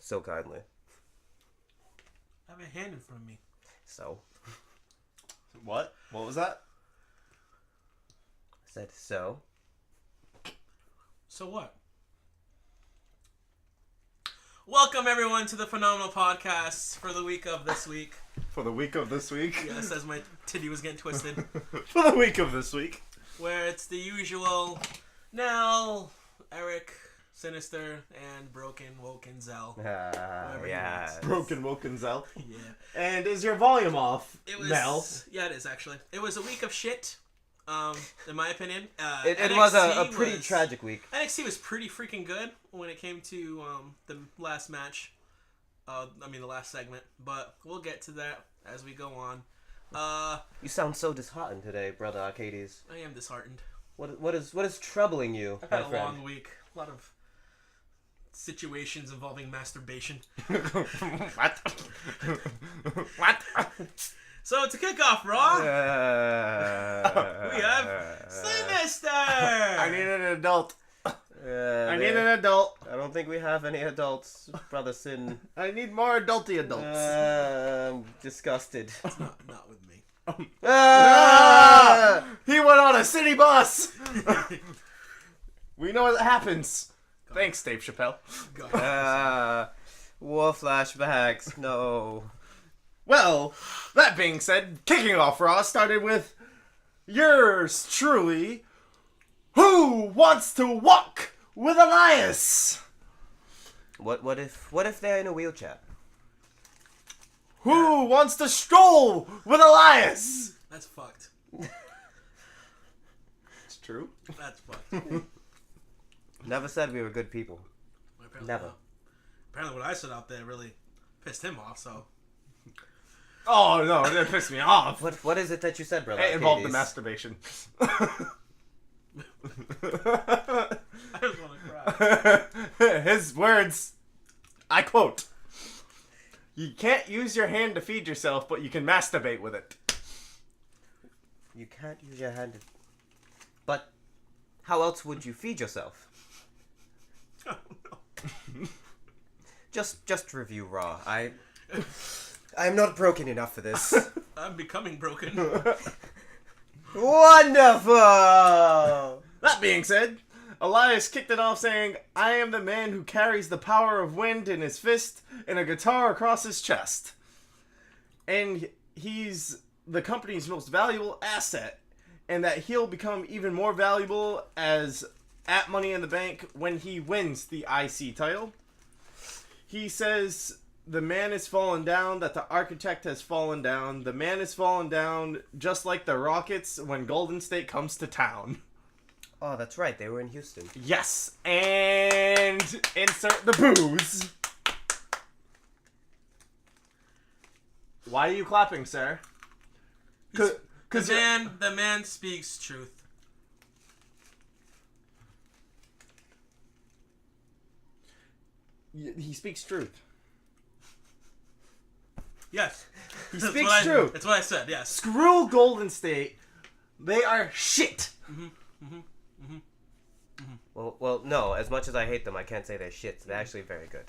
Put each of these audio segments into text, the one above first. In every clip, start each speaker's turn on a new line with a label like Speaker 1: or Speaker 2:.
Speaker 1: so kindly.
Speaker 2: I have a hand in front of me.
Speaker 1: So?
Speaker 3: What? What was that?
Speaker 1: I said, so?
Speaker 2: So what? Welcome everyone to the Phenomenal Podcast for the week of this week.
Speaker 3: For the week of this week?
Speaker 2: Yes, as my titty was getting twisted.
Speaker 3: For the week of this week.
Speaker 2: Where it's the usual Nell, Eric, Synyster and Broken Zel.
Speaker 1: Yeah.
Speaker 3: Broken Zel.
Speaker 2: Yeah.
Speaker 3: And is your volume off,
Speaker 2: It was,
Speaker 3: Mel?
Speaker 2: Yeah, it is actually. It was a week of shit, in my opinion.
Speaker 1: It was a pretty tragic week.
Speaker 2: NXT was pretty freaking good when it came to the last match. The last segment. But we'll get to that as we go on.
Speaker 1: You sound so disheartened today, Brother Arcades.
Speaker 2: I am disheartened.
Speaker 1: What is troubling you,
Speaker 2: I've
Speaker 1: my
Speaker 2: had a
Speaker 1: friend?
Speaker 2: long week. A lot of situations involving masturbation.
Speaker 3: What? What?
Speaker 2: So to kick off Raw, we have Synyster!
Speaker 3: I need an adult. I need an adult.
Speaker 1: I don't think we have any adults, Brother Sin.
Speaker 3: I need more adulty adults.
Speaker 1: I'm disgusted.
Speaker 2: It's not with me.
Speaker 3: He went on a city bus. We know what happens. Thanks, Dave Chappelle.
Speaker 1: War flashbacks. No.
Speaker 3: Well, that being said, kicking off Raw started with yours truly. Who wants to walk with Elias?
Speaker 1: What if they're in a wheelchair?
Speaker 3: Who wants to stroll with Elias?
Speaker 2: That's fucked.
Speaker 3: It's true.
Speaker 2: That's fucked.
Speaker 1: Never said we were good people.
Speaker 2: Apparently
Speaker 1: Never.
Speaker 2: not. Apparently what I said out there really pissed him off, so.
Speaker 3: Oh no, it didn't piss me off.
Speaker 1: What is it that you said, Brother?
Speaker 3: It involved the
Speaker 1: Arcades?
Speaker 3: masturbation.
Speaker 2: I just want to cry.
Speaker 3: His words, I quote, "You can't use your hand to feed yourself, but you can masturbate with it."
Speaker 1: You can't use your hand. But how else would you feed yourself?
Speaker 2: Oh, no.
Speaker 1: Just review Raw. I'm not broken enough for this.
Speaker 2: I'm becoming broken.
Speaker 1: Wonderful!
Speaker 3: That being said, Elias kicked it off saying, "I am the man who carries the power of wind in his fist and a guitar across his chest. And he's the company's most valuable asset, and that he'll become even more valuable as at Money in the Bank when he wins the IC title." He says the man has fallen down, that the architect has fallen down. The man has fallen down just like the Rockets when Golden State comes to town.
Speaker 1: Oh, that's right. They were in Houston.
Speaker 3: Yes, and insert the booze. Why are you clapping, sir? Because
Speaker 2: The man speaks truth.
Speaker 3: he speaks truth.
Speaker 2: Yes.
Speaker 3: He
Speaker 2: That's
Speaker 3: speaks
Speaker 2: what
Speaker 3: truth.
Speaker 2: That's what I said, yes.
Speaker 3: Screw Golden State. They are shit.
Speaker 1: Well, no. As much as I hate them, I can't say they're shit. They're actually very good.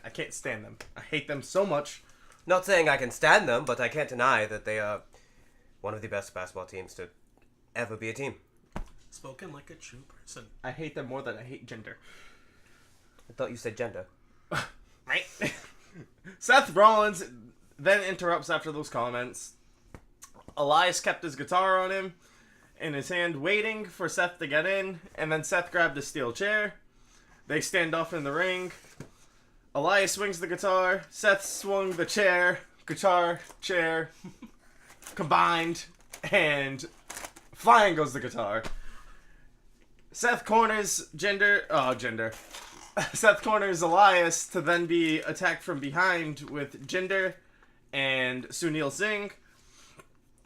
Speaker 3: I can't stand them. I hate them so much.
Speaker 1: Not saying I can stand them, but I can't deny that they are one of the best basketball teams to ever be a team.
Speaker 2: Spoken like a true person.
Speaker 3: I hate them more than I hate gender.
Speaker 1: I thought you said gender.
Speaker 3: Right? Seth Rollins then interrupts after those comments. Elias kept his guitar on him in his hand, waiting for Seth to get in, and then Seth grabbed a steel chair. They stand off in the ring. Elias swings the guitar. Seth swung the chair, guitar, chair, combined, and flying goes the guitar. Seth corners Seth corners Elias to then be attacked from behind with Jinder and Sunil Singh.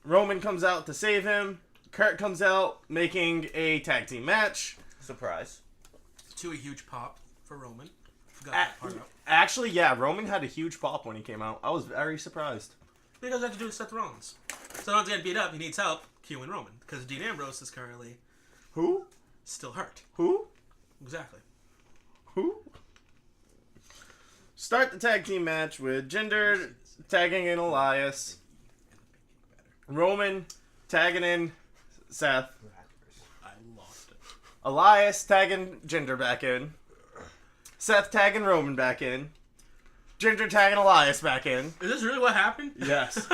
Speaker 3: Roman comes out to save him. Kurt comes out, making a tag team match.
Speaker 1: Surprise.
Speaker 2: To a huge pop for Roman. Forgot that part out.
Speaker 3: Actually, yeah, Roman had a huge pop when he came out. I was very surprised.
Speaker 2: Because it had to do with Seth Rollins. Seth Rollins getting beat up, he needs help. Q and Roman. Because Dean Ambrose is currently
Speaker 3: Who?
Speaker 2: still hurt.
Speaker 3: Who?
Speaker 2: Exactly.
Speaker 3: Who? start the tag team match with Jinder tagging in Elias, Roman tagging in Seth,
Speaker 2: I lost it.
Speaker 3: Elias tagging Jinder back in, Seth tagging Roman back in, Jinder tagging Elias back in.
Speaker 2: Is this really what happened?
Speaker 3: Yes.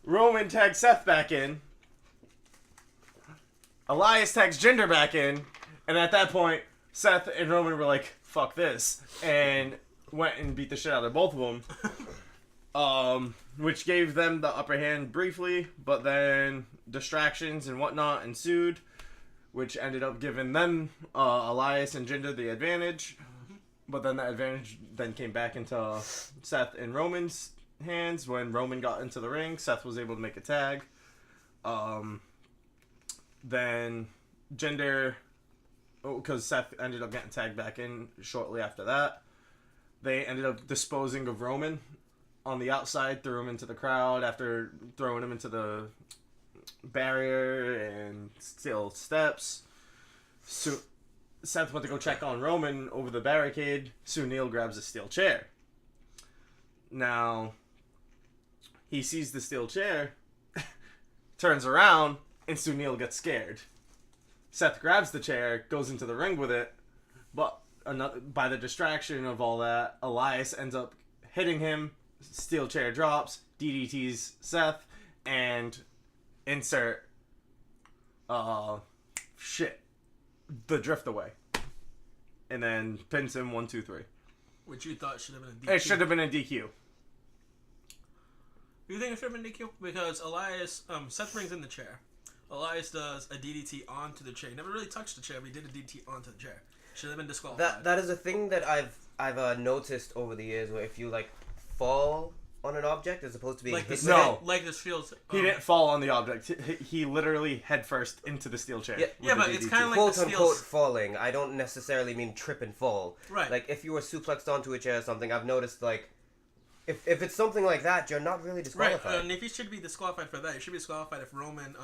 Speaker 3: Roman tags Seth back in. Elias tags Jinder back in. And at that point, Seth and Roman were like, fuck this. And went and beat the shit out of both of them. Which gave them the upper hand briefly. But then distractions and whatnot ensued. Which ended up giving them, Elias and Jinder, the advantage. But then that advantage then came back into Seth and Roman's hands. When Roman got into the ring, Seth was able to make a tag. Then Jinder, because Seth ended up getting tagged back in shortly after that, they ended up disposing of Roman on the outside, threw him into the crowd after throwing him into the barrier and steel steps. So Seth went to go check on Roman over the barricade. Sunil grabs a steel chair. Now, he sees the steel chair, turns around, and Sunil gets scared. Seth grabs the chair, goes into the ring with it, but by the distraction of all that, Elias ends up hitting him, steel chair drops, DDTs Seth, and insert, the drift away. And then pins him 1, 2, 3.
Speaker 2: Which you thought should have been a DQ.
Speaker 3: It should have been a DQ.
Speaker 2: You think it should have been DQ? Because Seth brings in the chair. Elias does a DDT onto the chair. He never really touched the chair, but he did a DDT onto the chair. Should have been disqualified.
Speaker 1: That is a thing that I've noticed over the years, where if you like fall on an object as opposed to being
Speaker 2: like
Speaker 1: hit
Speaker 2: this,
Speaker 1: with
Speaker 3: No.
Speaker 1: it.
Speaker 2: like this feels.
Speaker 3: He didn't fall on the object. He literally head first into the steel chair.
Speaker 1: Yeah,
Speaker 3: with
Speaker 2: yeah,
Speaker 3: the
Speaker 2: but it's
Speaker 3: DDT.
Speaker 2: kinda like
Speaker 1: Quote
Speaker 2: the steel
Speaker 1: unquote falling. I don't necessarily mean trip and fall.
Speaker 2: Right.
Speaker 1: Like if you were suplexed onto a chair or something, I've noticed like if it's something like that, you're not really
Speaker 2: Right,
Speaker 1: disqualified.
Speaker 2: and if he should be disqualified for that, he should be disqualified if Roman,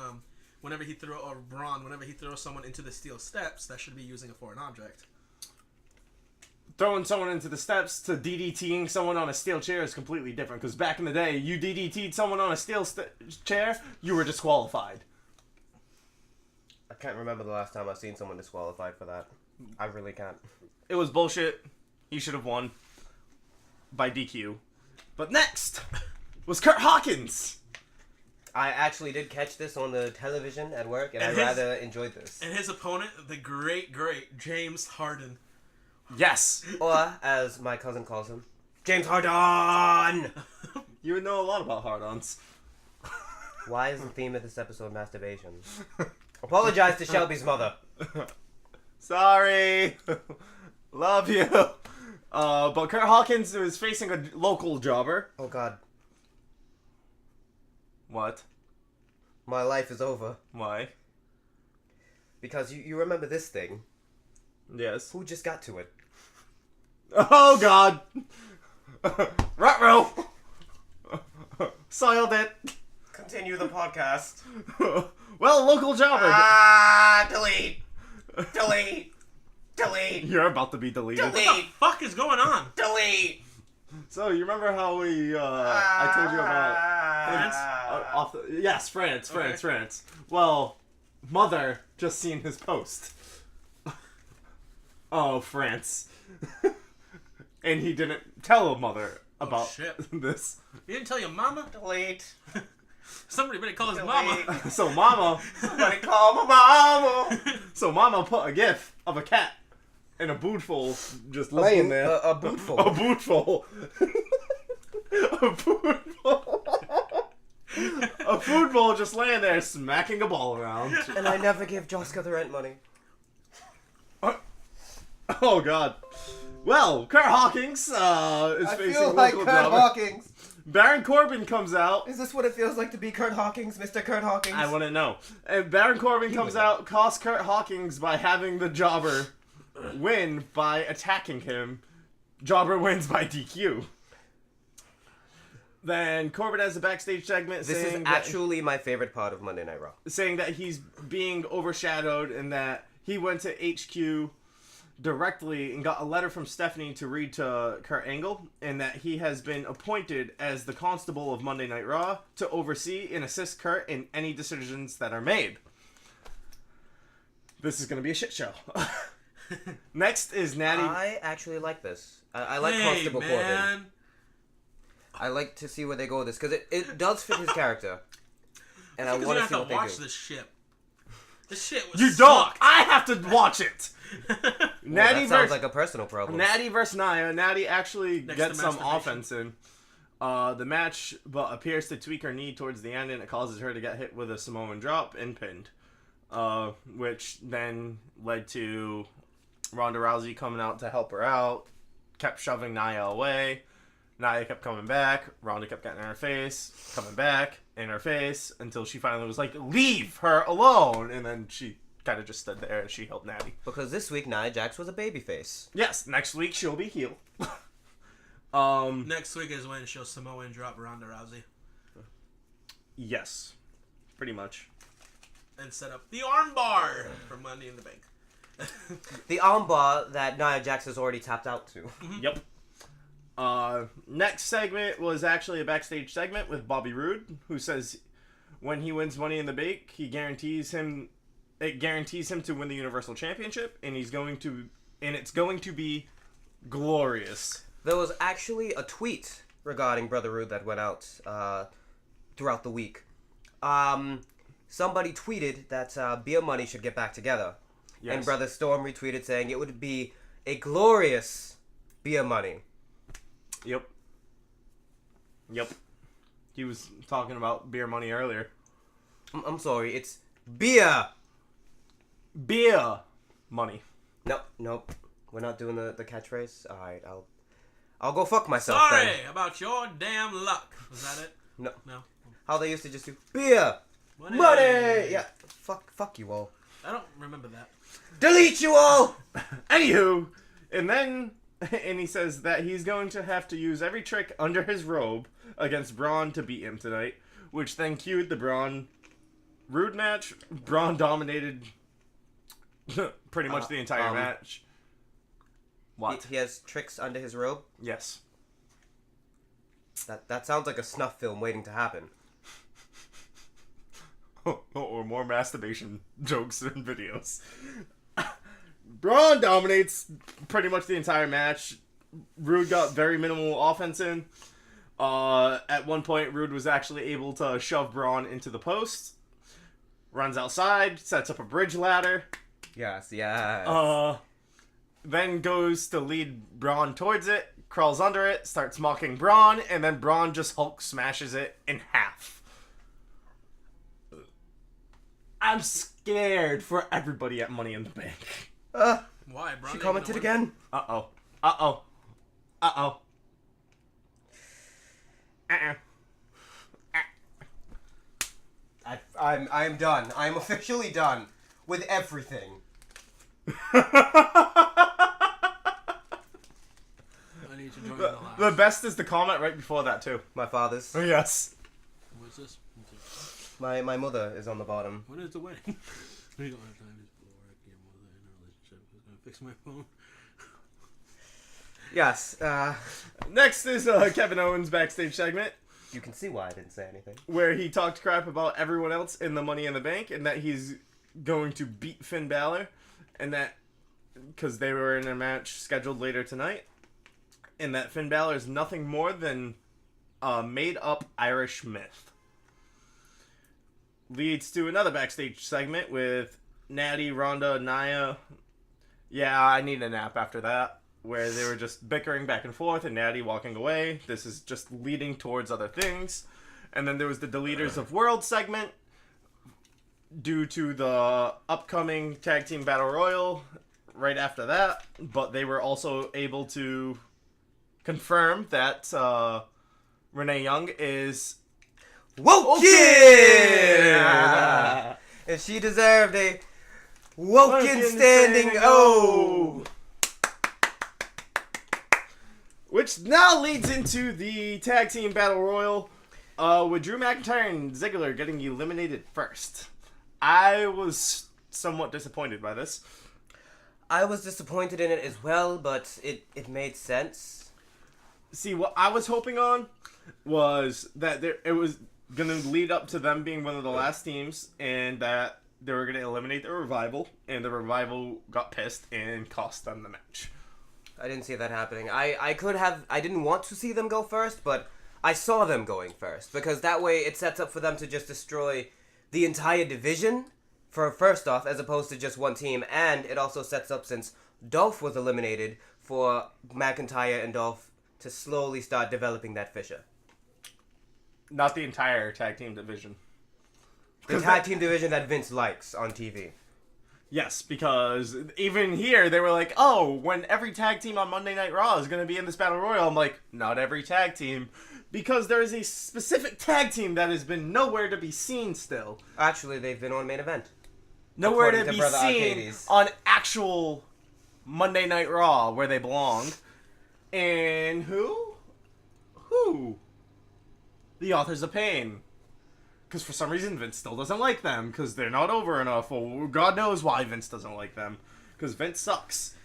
Speaker 2: whenever he throws someone into the steel steps, that should be using a foreign object.
Speaker 3: Throwing someone into the steps to DDTing someone on a steel chair is completely different. Because back in the day, you DDT'd someone on a steel chair, you were disqualified.
Speaker 1: I can't remember the last time I've seen someone disqualified for that. I really can't.
Speaker 3: It was bullshit. He should have won by DQ. But next was Kurt Hawkins.
Speaker 1: I actually did catch this on the television at work, and I
Speaker 2: And
Speaker 1: rather enjoyed this.
Speaker 2: And his opponent, the great James Harden.
Speaker 3: Yes.
Speaker 1: Or, as my cousin calls him, James Harden!
Speaker 3: You would know a lot about hard-ons.
Speaker 1: Why is the theme of this episode masturbation? Apologize to Shelby's mother.
Speaker 3: Sorry. Love you. But Kurt Hawkins is facing a local jobber.
Speaker 1: Oh god,
Speaker 3: What?
Speaker 1: my life is over.
Speaker 3: Why?
Speaker 1: Because you remember this thing.
Speaker 3: Yes.
Speaker 1: Who just got to it?
Speaker 3: Oh god. Ruh-roh. Soiled it.
Speaker 1: Continue the podcast.
Speaker 3: Well, local jobber.
Speaker 1: Delete! Delete! Delete!
Speaker 3: You're about to be deleted.
Speaker 2: What the fuck is going on?
Speaker 1: Delete!
Speaker 3: So, you remember how I told you about...
Speaker 2: France?
Speaker 3: France.
Speaker 2: Okay.
Speaker 3: Well, Mother just seen his post. Oh, France. And he didn't tell Mother about
Speaker 2: shit.
Speaker 3: this.
Speaker 2: You didn't tell your mama?
Speaker 1: Delete!
Speaker 2: Somebody better call his
Speaker 1: Delete.
Speaker 2: mama.
Speaker 3: So Mama...
Speaker 1: Somebody call my mama!
Speaker 3: So Mama put a gif of a cat in a bootful just laying there.
Speaker 1: A bootful.
Speaker 3: A bootful. A bootful. A food bowl just laying there smacking a ball around.
Speaker 1: And I never give Joska the rent money.
Speaker 3: Oh god. Well, Kurt Hawkins is facing local jobber.
Speaker 1: Hawkins.
Speaker 3: Baron Corbin comes out.
Speaker 1: Is this what it feels like to be Kurt Hawkins, Mr. Kurt Hawkins?
Speaker 3: I wouldn't know. And Baron Corbin comes out, costs Kurt Hawkins by having the jobber win by attacking him. Jobber wins by DQ. Then Corbin has a backstage segment
Speaker 1: This is
Speaker 3: saying
Speaker 1: actually my favorite part of Monday Night Raw.
Speaker 3: saying that he's being overshadowed and that he went to HQ directly and got a letter from Stephanie to read to Kurt Angle, and that he has been appointed as the Constable of Monday Night Raw to oversee and assist Kurt in any decisions that are made. This is going to be a shit show. Next is Natty.
Speaker 1: I actually like this. I like
Speaker 2: Hey,
Speaker 1: Constable Corbin.
Speaker 2: man.
Speaker 1: I like to see where they go with this because it does fit his character, and I want to see what they
Speaker 2: watch
Speaker 1: do.
Speaker 2: this shit. This shit was.
Speaker 3: You don't. I have to watch it.
Speaker 1: Well,
Speaker 3: Natty
Speaker 1: that sounds
Speaker 3: versus
Speaker 1: like a personal problem.
Speaker 3: Natty versus Nia. Natty actually
Speaker 2: Next
Speaker 3: gets
Speaker 2: to
Speaker 3: some
Speaker 2: masturbation.
Speaker 3: offense in the match, but appears to tweak her knee towards the end, and it causes her to get hit with a Samoan drop and pinned, which then led to Ronda Rousey coming out to help her out. Kept shoving Nia away. Nia kept coming back. Ronda kept getting in her face, coming back in her face, until she finally was like, "Leave her alone!" And then she kind of just stood there and she helped Natty.
Speaker 1: Because this week Nia Jax was a babyface.
Speaker 3: Yes, next week she'll be heel.
Speaker 2: Next week is when she'll Samoan drop Ronda Rousey
Speaker 3: Yes, pretty much.
Speaker 2: and set up the armbar for Money in the Bank.
Speaker 1: The armbar that Nia Jax has already tapped out to.
Speaker 3: Yep. Next segment was actually a backstage segment with Bobby Roode, who says when he wins Money in the Bank, it guarantees him to win the Universal Championship, and it's going to be glorious.
Speaker 1: There was actually a tweet regarding Brother Rude that went out throughout the week. Somebody tweeted that Beer Money should get back together.
Speaker 3: Yes.
Speaker 1: And Brother Storm retweeted saying it would be a glorious Beer Money.
Speaker 3: Yep. He was talking about Beer Money earlier.
Speaker 1: I'm sorry, it's Beer.
Speaker 3: Beer Money.
Speaker 1: Nope. We're not doing the catchphrase. Alright, I'll go fuck myself
Speaker 2: Sorry
Speaker 1: then.
Speaker 2: about your damn luck. Was that it?
Speaker 1: No.
Speaker 2: No.
Speaker 1: How they used to just do Beer.
Speaker 2: Money.
Speaker 1: Yeah. Fuck you all.
Speaker 2: I don't remember that.
Speaker 1: Delete you all!
Speaker 3: Anywho, and he says that he's going to have to use every trick under his robe against Braun to beat him tonight, which then cued the Braun Rude match. Braun dominated pretty much the entire match. What?
Speaker 1: He has tricks under his robe?
Speaker 3: Yes.
Speaker 1: That sounds like a snuff film waiting to happen.
Speaker 3: Or more masturbation jokes and videos. Braun dominates pretty much the entire match. Rude got very minimal offense in. At one point, Rude was actually able to shove Braun into the post. Runs outside, sets up a bridge ladder.
Speaker 1: Yes.
Speaker 3: Then goes to lead Braun towards it, crawls under it, starts mocking Braun, and then Braun just Hulk smashes it in half. I'm scared for everybody at Money in the Bank.
Speaker 2: Why, bro?
Speaker 1: She commented again.
Speaker 3: Uh-oh.
Speaker 1: I'm done. I'm officially done with everything.
Speaker 2: I need to join the live.
Speaker 3: The best is the comment right before that, too.
Speaker 1: My father's.
Speaker 3: Oh, yes.
Speaker 2: What's this?
Speaker 1: My mother is on the bottom.
Speaker 2: When is the wedding? We don't have time to explore your mother in a relationship. Who's gonna fix my phone?
Speaker 1: Yes.
Speaker 3: Next is Kevin Owens' backstage segment,
Speaker 1: You can see why I didn't say anything.
Speaker 3: where he talked crap about everyone else in the Money in the Bank, and that he's going to beat Finn Balor, and that because they were in a match scheduled later tonight, and that Finn Balor is nothing more than a made-up Irish myth. Leads to another backstage segment with Natty, Ronda, Nia. Yeah, I need a nap after that. Where they were just bickering back and forth and Natty walking away. This is just leading towards other things. And then there was the Deleters of World segment due to the upcoming Tag Team Battle Royal right after that. But they were also able to confirm that Renee Young is
Speaker 1: Woken!
Speaker 3: Yeah.
Speaker 1: And she deserved a Woken standing O!
Speaker 3: Which now leads into the Tag Team Battle Royal with Drew McIntyre and Ziggler getting eliminated first. I was somewhat disappointed by this.
Speaker 1: I was disappointed in it as well, but it made sense.
Speaker 3: See, what I was hoping on was that it was going to lead up to them being one of the last teams, and that they were going to eliminate the Revival, and the Revival got pissed and cost them the match.
Speaker 1: I didn't see that happening. I didn't want to see them go first, but I saw them going first, because that way it sets up for them to just destroy the entire division for first off, as opposed to just one team, and it also sets up, since Dolph was eliminated, for McIntyre and Dolph to slowly start developing that fissure.
Speaker 3: Not the entire tag team division.
Speaker 1: The tag team division that Vince likes on TV.
Speaker 3: Yes, because even here, they were like, oh, when every tag team on Monday Night Raw is going to be in this Battle Royal, I'm like, not every tag team. Because there is a specific tag team that has been nowhere to be seen still.
Speaker 1: Actually, they've been on main event.
Speaker 3: Nowhere to
Speaker 1: According
Speaker 3: be
Speaker 1: to Brother
Speaker 3: seen
Speaker 1: Arcades.
Speaker 3: on actual Monday Night Raw, where they belong. And who? Who? The Authors of Pain. Because for some reason Vince still doesn't like them, because they're not over enough. Well, God knows why Vince doesn't like them. Because Vince sucks.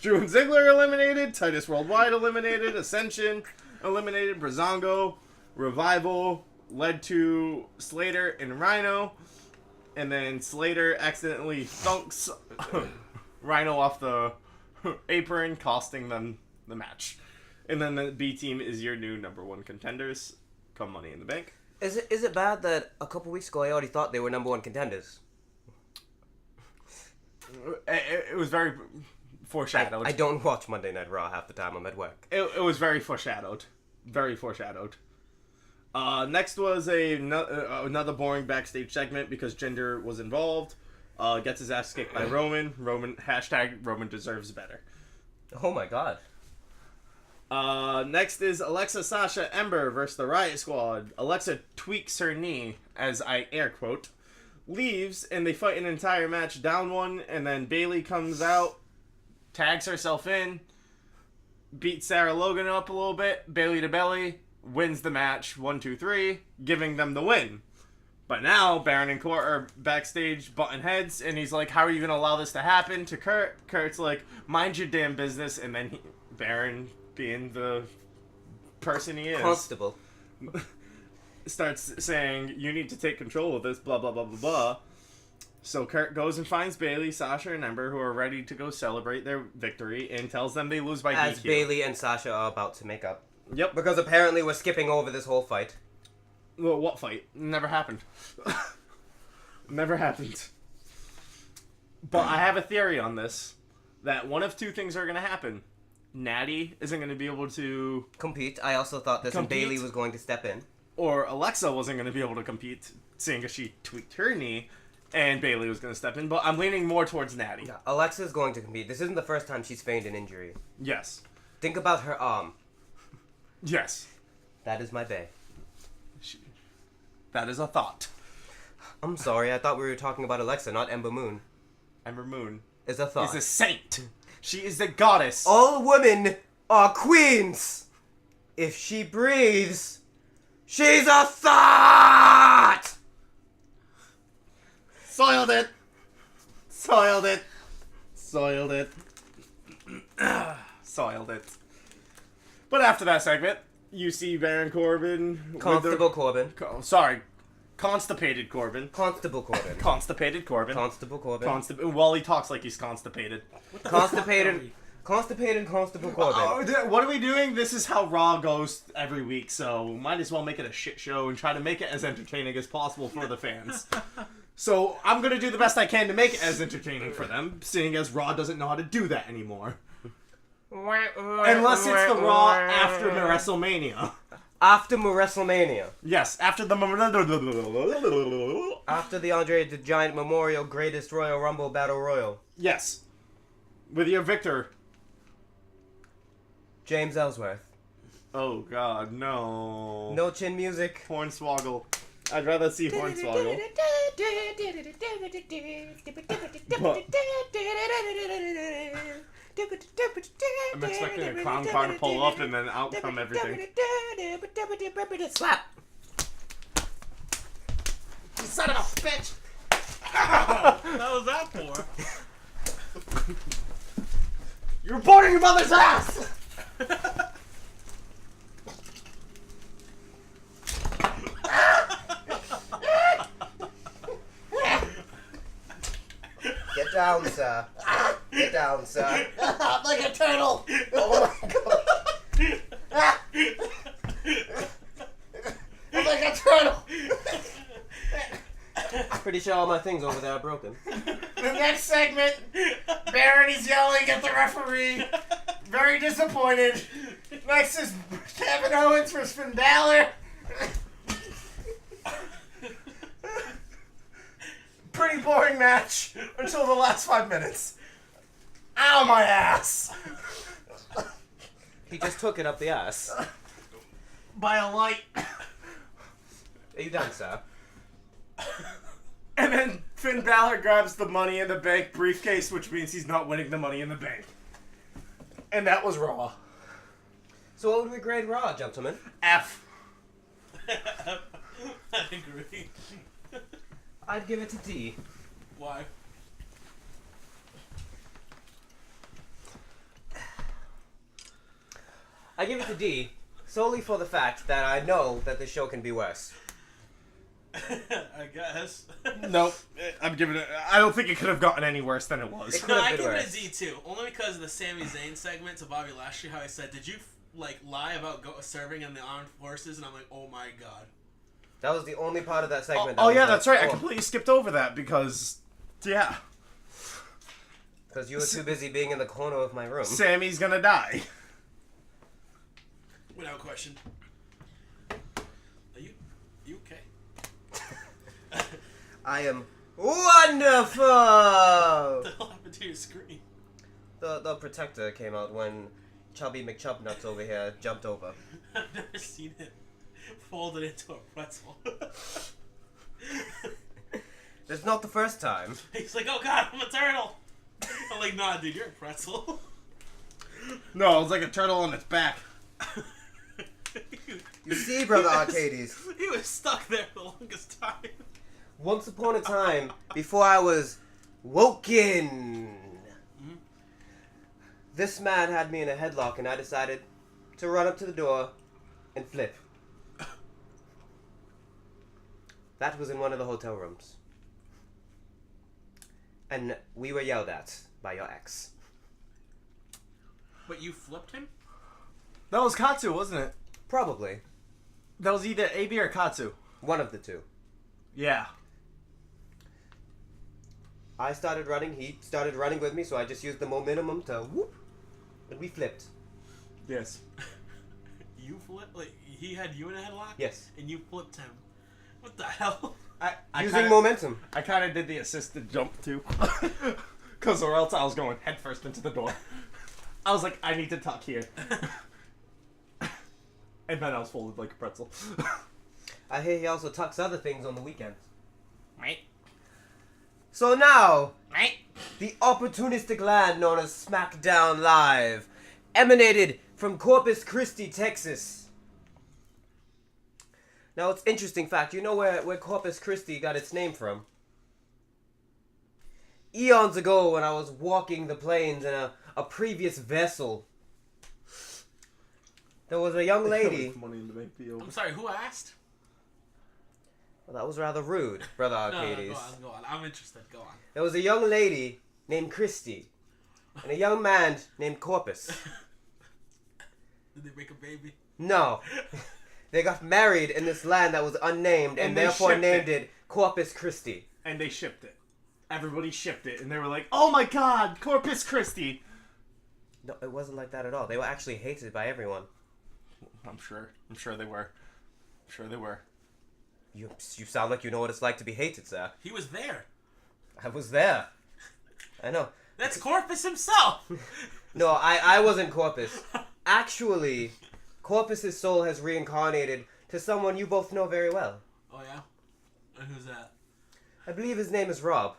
Speaker 3: Drew and Ziggler eliminated, Titus Worldwide eliminated, Ascension eliminated, Breezango, Revival led to Slater and Rhino, and then Slater accidentally thunks Rhino off the apron, costing them the match. And then the B team is your new number one contenders, come Money in the Bank.
Speaker 1: Is it bad that a couple weeks ago I already thought they were number one contenders?
Speaker 3: It was very foreshadowed.
Speaker 1: I don't watch Monday Night Raw half the time. I'm at work.
Speaker 3: It was very foreshadowed. Very foreshadowed. Next was another boring backstage segment because Jinder was involved. Gets his ass kicked by Roman. Roman deserves better.
Speaker 1: Oh my god.
Speaker 3: Next is Alexa, Sasha, Ember versus the Riot Squad. Alexa tweaks her knee, as I air quote, leaves, and they fight an entire match down one, and then Bayley comes out, tags herself in, beats Sarah Logan up a little bit, Bayley to belly, wins the match 1-2-3, giving them the win. But now Baron and Court are backstage butting heads, and he's like, how are you going to allow this to happen? To Kurt. Kurt's like, mind your damn business, and then Baron, being the person he is,
Speaker 1: Constable,
Speaker 3: starts saying, you need to take control of this, blah, blah, blah, blah, blah. So Kurt goes and finds Bayley, Sasha, and Ember, who are ready to go celebrate their victory, and tells them they lose by
Speaker 1: as
Speaker 3: DQ.
Speaker 1: Bayley and Sasha are about to make up.
Speaker 3: Yep.
Speaker 1: Because apparently we're skipping over this whole fight.
Speaker 3: Well, what fight? Never happened. Never happened. But I have a theory on this, that one of two things are going to happen. Natty isn't going to be able to
Speaker 1: Compete. I also thought this, and
Speaker 3: Compete.
Speaker 1: Bayley was going to step in.
Speaker 3: or Alexa wasn't going to be able to compete, seeing as she tweaked her knee, and Bayley was going to step in, but I'm leaning more towards Natty.
Speaker 1: Yeah, Alexa's going to compete. This isn't the first time she's feigned an injury.
Speaker 3: Yes.
Speaker 1: Think about her arm.
Speaker 3: Yes.
Speaker 1: That is my bae.
Speaker 3: That is a thought.
Speaker 1: I'm sorry, I thought we were talking about Alexa, not Ember Moon.
Speaker 3: Ember Moon
Speaker 1: Is a thought.
Speaker 3: is a saint. She is the goddess.
Speaker 1: All women are queens. If she breathes, she's a thought!
Speaker 3: Soiled it. Soiled it. Soiled it. Soiled it. But after that segment, you see Baron Corbin.
Speaker 1: Constable Corbin.
Speaker 3: Constipated Corbin.
Speaker 1: Constable Corbin.
Speaker 3: Constipated Corbin.
Speaker 1: Constable Corbin.
Speaker 3: Well, he talks like he's constipated.
Speaker 1: Constipated. Constipated Constable Corbin.
Speaker 3: What are we doing? This is how Raw goes every week, so might as well make it a shit show and try to make it as entertaining as possible for the fans. So I'm going to do the best I can to make it as entertaining for them, seeing as Raw doesn't know how to do that anymore. Unless it's the Raw after WrestleMania.
Speaker 1: After WrestleMania.
Speaker 3: Yes, after the...
Speaker 1: After the Andre the Giant Memorial Greatest Royal Rumble Battle Royal.
Speaker 3: Yes. With your victor.
Speaker 1: James Ellsworth.
Speaker 3: Oh, God, no.
Speaker 1: No chin music.
Speaker 3: Hornswoggle. I'd rather see Hornswoggle. I'm expecting a clown car to pull up and then out come everything.
Speaker 1: Slap.
Speaker 3: You son of a bitch!
Speaker 2: That was that for?
Speaker 3: You're reporting your mother's ass!
Speaker 1: Get down, sir. Get down, sir.
Speaker 3: I'm like a turtle!
Speaker 1: Oh my god.
Speaker 3: I'm like a turtle!
Speaker 1: Pretty sure all my things over there are broken.
Speaker 3: The next segment, Baron is yelling at the referee. Very disappointed. Next is Kevin Owens for Finn Balor. Pretty boring match until the last 5 minutes. Ow, my ass!
Speaker 1: He just took it up the ass.
Speaker 3: By a light.
Speaker 1: Are you done, sir?
Speaker 3: And then Finn Balor grabs the Money in the Bank briefcase, which means he's not winning the Money in the Bank. And that was Raw.
Speaker 1: So what would we grade Raw, gentlemen?
Speaker 3: F.
Speaker 2: I agree.
Speaker 1: I'd give it a D.
Speaker 2: Why?
Speaker 1: I give it a D solely for the fact that I know that the show can be worse.
Speaker 2: I guess.
Speaker 3: Nope. I'm giving it. I don't think it could have gotten any worse than it was.
Speaker 1: It could
Speaker 2: No,
Speaker 1: have
Speaker 2: I
Speaker 1: been
Speaker 2: give it
Speaker 1: worse.
Speaker 2: a D too. Only because of the Sami Zayn segment to Bobby Lashley, how I said, did you lie about serving in the armed forces? And I'm like, oh my god.
Speaker 1: That was the only part of that segment.
Speaker 3: Oh yeah, that's right. I completely skipped over that because, yeah,
Speaker 1: Because you were too busy being in the corner of my room.
Speaker 3: Sammy's gonna die.
Speaker 2: Without question. Are you okay?
Speaker 1: I am wonderful!
Speaker 2: What the hell happened to your screen?
Speaker 1: The protector came out when Chubby McChubnuts over here jumped over.
Speaker 2: I've never seen it folded into a pretzel.
Speaker 1: It's not the first time.
Speaker 2: He's like, oh god, I'm a turtle! I'm like, nah, dude, you're a pretzel.
Speaker 3: No, it was like a turtle on its back.
Speaker 1: You see, Brother Arcades,
Speaker 2: He was stuck there for the longest time.
Speaker 1: once upon a time, before I was woken, this man had me in a headlock and I decided to run up to the door and flip. That was in one of the hotel rooms. And we were yelled at by your ex.
Speaker 2: But you flipped him?
Speaker 3: That was Katsu, wasn't it?
Speaker 1: Probably.
Speaker 3: That was either AB or Katsu.
Speaker 1: One of the two.
Speaker 3: Yeah.
Speaker 1: I started running, he started running with me, so I just used the momentum to whoop, and we flipped.
Speaker 3: Yes.
Speaker 2: You flipped? Like, he had you in a headlock?
Speaker 1: Yes.
Speaker 2: And you flipped him. What the hell?
Speaker 1: Using momentum.
Speaker 3: I kind of did the assisted jump too, because or else I was going headfirst into the door. I was like, I need to tuck here. And then I was folded like a pretzel.
Speaker 1: I hear he also tucks other things on the weekends.
Speaker 3: Right.
Speaker 1: So now,
Speaker 3: Right.
Speaker 1: the opportunistic land known as Smackdown Live, emanated from Corpus Christi, Texas. Now, it's interesting fact. You know where Corpus Christi got its name from? Eons ago, when I was walking the plains in a previous vessel, there was a young lady.
Speaker 3: Money in the Bank deal.
Speaker 2: I'm sorry, who asked?
Speaker 1: Well, that was rather rude, Brother
Speaker 2: No,
Speaker 1: Arcades.
Speaker 2: go on. I'm interested. Go on.
Speaker 1: There was a young lady named Christy, and a young man named Corpus.
Speaker 2: Did they make a baby?
Speaker 1: No. They got married in this land that was unnamed, and
Speaker 3: they
Speaker 1: therefore
Speaker 3: shipped
Speaker 1: named
Speaker 3: it.
Speaker 1: it Corpus Christi.
Speaker 3: And they shipped it. Everybody shipped it, and they were like, "Oh my God, Corpus Christi!"
Speaker 1: No, it wasn't like that at all. They were actually hated by everyone.
Speaker 3: I'm sure they were. I'm sure they were.
Speaker 1: You sound like you know what it's like to be hated, sir.
Speaker 2: He was there.
Speaker 1: I was there. I know.
Speaker 2: That's Corpus himself.
Speaker 1: No, I wasn't Corpus. Actually, Corpus's soul has reincarnated to someone you both know very well.
Speaker 2: Oh yeah. And who's that?
Speaker 1: I believe his name is Rob.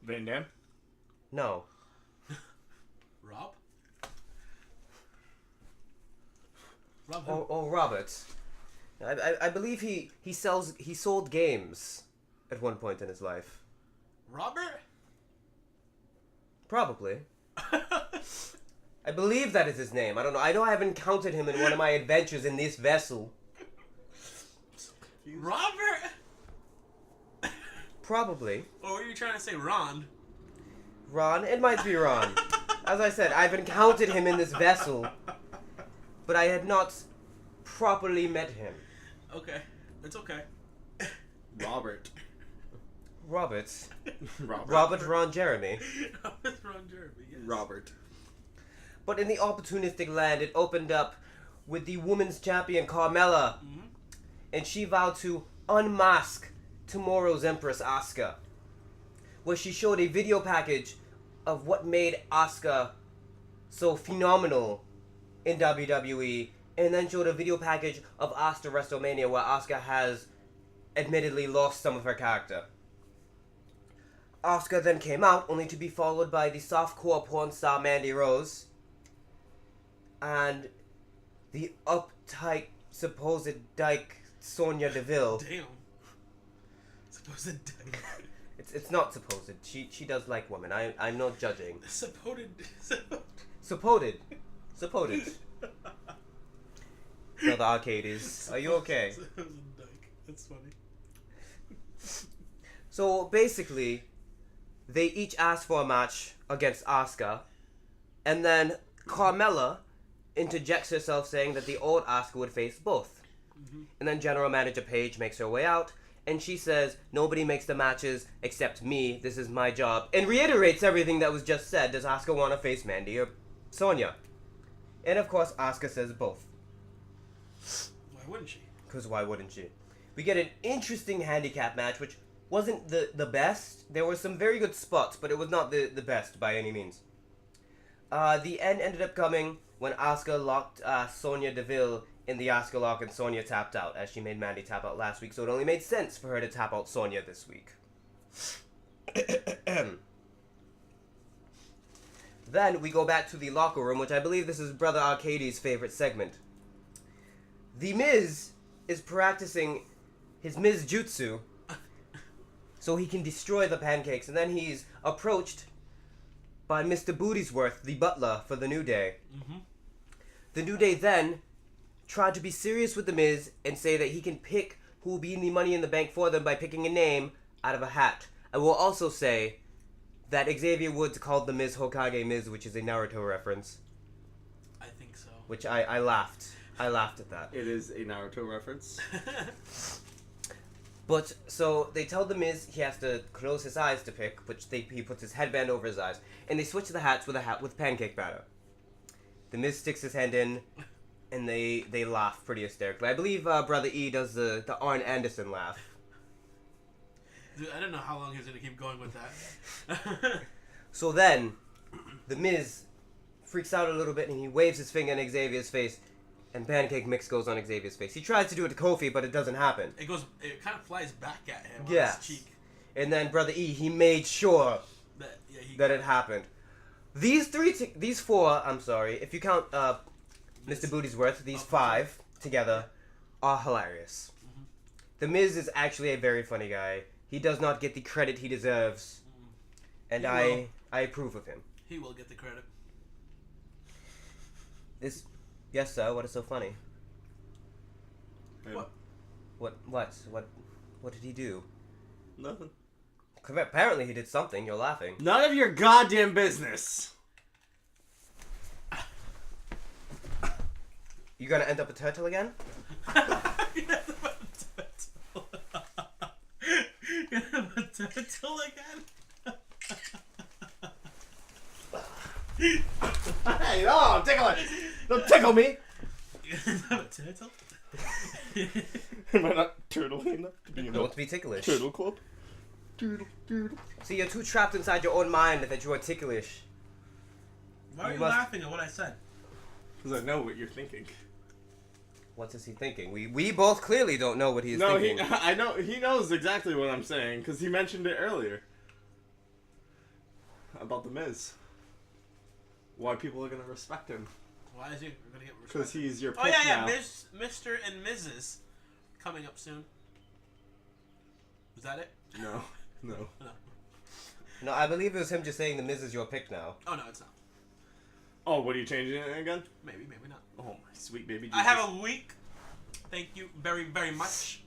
Speaker 3: Van Dam?
Speaker 1: No.
Speaker 2: Rob? Rob who?
Speaker 1: Oh, Robert. I believe he sold games at one point in his life.
Speaker 2: Robert?
Speaker 1: Probably. I believe that is his name. I don't know. I know I have encountered him in one of my adventures in this vessel.
Speaker 2: Robert?
Speaker 1: Probably.
Speaker 2: Or were you trying to say Ron?
Speaker 1: Ron? It might be Ron. As I said, I've encountered him in this vessel, but I had not properly met him.
Speaker 2: Okay. It's okay.
Speaker 3: Robert.
Speaker 1: Robert.
Speaker 3: Robert.
Speaker 1: Ron Jeremy.
Speaker 2: Robert Ron Jeremy, yes.
Speaker 3: Robert.
Speaker 1: But in the opportunistic land, it opened up with the women's champion Carmella, and she vowed to unmask tomorrow's Empress Asuka, where she showed a video package of what made Asuka so phenomenal in WWE, and then showed a video package of Asuka WrestleMania where Asuka has admittedly lost some of her character. Asuka then came out, only to be followed by the softcore porn star Mandy Rose, and the uptight supposed dyke Sonya Deville.
Speaker 2: Damn. Supposed dyke.
Speaker 1: It's not supposed. She does like women. I'm not judging. Supposed. Brother Arcades, are you okay?
Speaker 2: That's funny.
Speaker 1: So basically, they each asked for a match against Asuka, and then Carmella interjects herself saying that the old Asuka would face both. And then General Manager Paige makes her way out, and she says, nobody makes the matches except me, this is my job, and reiterates everything that was just said. Does Asuka want to face Mandy or Sonya? And of course, Asuka says both.
Speaker 2: Why wouldn't she?
Speaker 1: Because why wouldn't she? We get an interesting handicap match, which wasn't the best. There were some very good spots, but it was not the best by any means. The end ended up coming when Asuka locked Sonya Deville in the Asuka lock, and Sonya tapped out, as she made Mandy tap out last week, so it only made sense for her to tap out Sonya this week. Then we go back to the locker room, which I believe this is Brother Arcadie's favorite segment. The Miz is practicing his Miz Jutsu so he can destroy the pancakes, and then he's approached by Mr. Bootiesworth, the butler for the New Day. The New Day then tried to be serious with the Miz and say that he can pick who will be in the Money in the Bank for them by picking a name out of a hat. I will also say that Xavier Woods called the Miz Hokage Miz, which is a Naruto reference.
Speaker 2: I think so.
Speaker 1: Which I laughed. I laughed at that.
Speaker 3: It is a Naruto reference.
Speaker 1: But, so, they tell the Miz he has to close his eyes to pick, which he puts his headband over his eyes, and they switch the hats with a hat with pancake batter. The Miz sticks his hand in, and they laugh pretty hysterically. I believe Brother E does the Arn Anderson laugh.
Speaker 2: Dude, I don't know how long he's going to keep going with that.
Speaker 1: So then, the Miz freaks out a little bit, and he waves his finger in Xavier's face, and pancake mix goes on Xavier's face. He tries to do it to Kofi, but it doesn't happen.
Speaker 2: It kind of flies back at him
Speaker 1: Yeah.
Speaker 2: on his cheek.
Speaker 1: And then Brother E, he made sure that it happened. These four, I'm sorry, if you count Mr. Bootiesworth, these five together are hilarious. The Miz is actually a very funny guy. He does not get the credit he deserves, and I approve of him.
Speaker 2: He will get the credit.
Speaker 1: Yes, sir. What is so funny?
Speaker 2: What?
Speaker 1: What did he do?
Speaker 3: Nothing.
Speaker 1: Apparently he did something. You're laughing.
Speaker 3: None of your goddamn business.
Speaker 1: You gonna end up a turtle again?
Speaker 2: Turtle again?
Speaker 3: Hey, no, tickle it. Don't tickle me.
Speaker 2: A turtle?
Speaker 3: Am I not turtling enough to be in
Speaker 1: Don't be ticklish.
Speaker 3: turtle club? Turtle.
Speaker 1: See, you're too trapped inside your own mind that you are ticklish.
Speaker 2: Why are you
Speaker 1: must-
Speaker 2: laughing at what I said?
Speaker 3: Because I know what you're thinking.
Speaker 1: What is he thinking? We both clearly don't know what he is thinking.
Speaker 3: I know he knows exactly what I'm saying because he mentioned it earlier about the Miz. Why people are gonna respect him?
Speaker 2: Why is he gonna get respect?
Speaker 3: Because he's your pick
Speaker 2: Oh yeah,
Speaker 3: now.
Speaker 2: Mr. and Mrs. coming up soon. Was that it?
Speaker 3: No.
Speaker 2: No.
Speaker 1: No, I believe it was him just saying The Miz is your pick now.
Speaker 2: Oh, no, it's not.
Speaker 3: Oh, what are you changing it again?
Speaker 2: Maybe not.
Speaker 3: Oh, my sweet baby Jesus.
Speaker 2: I have a week. Thank you very, very much.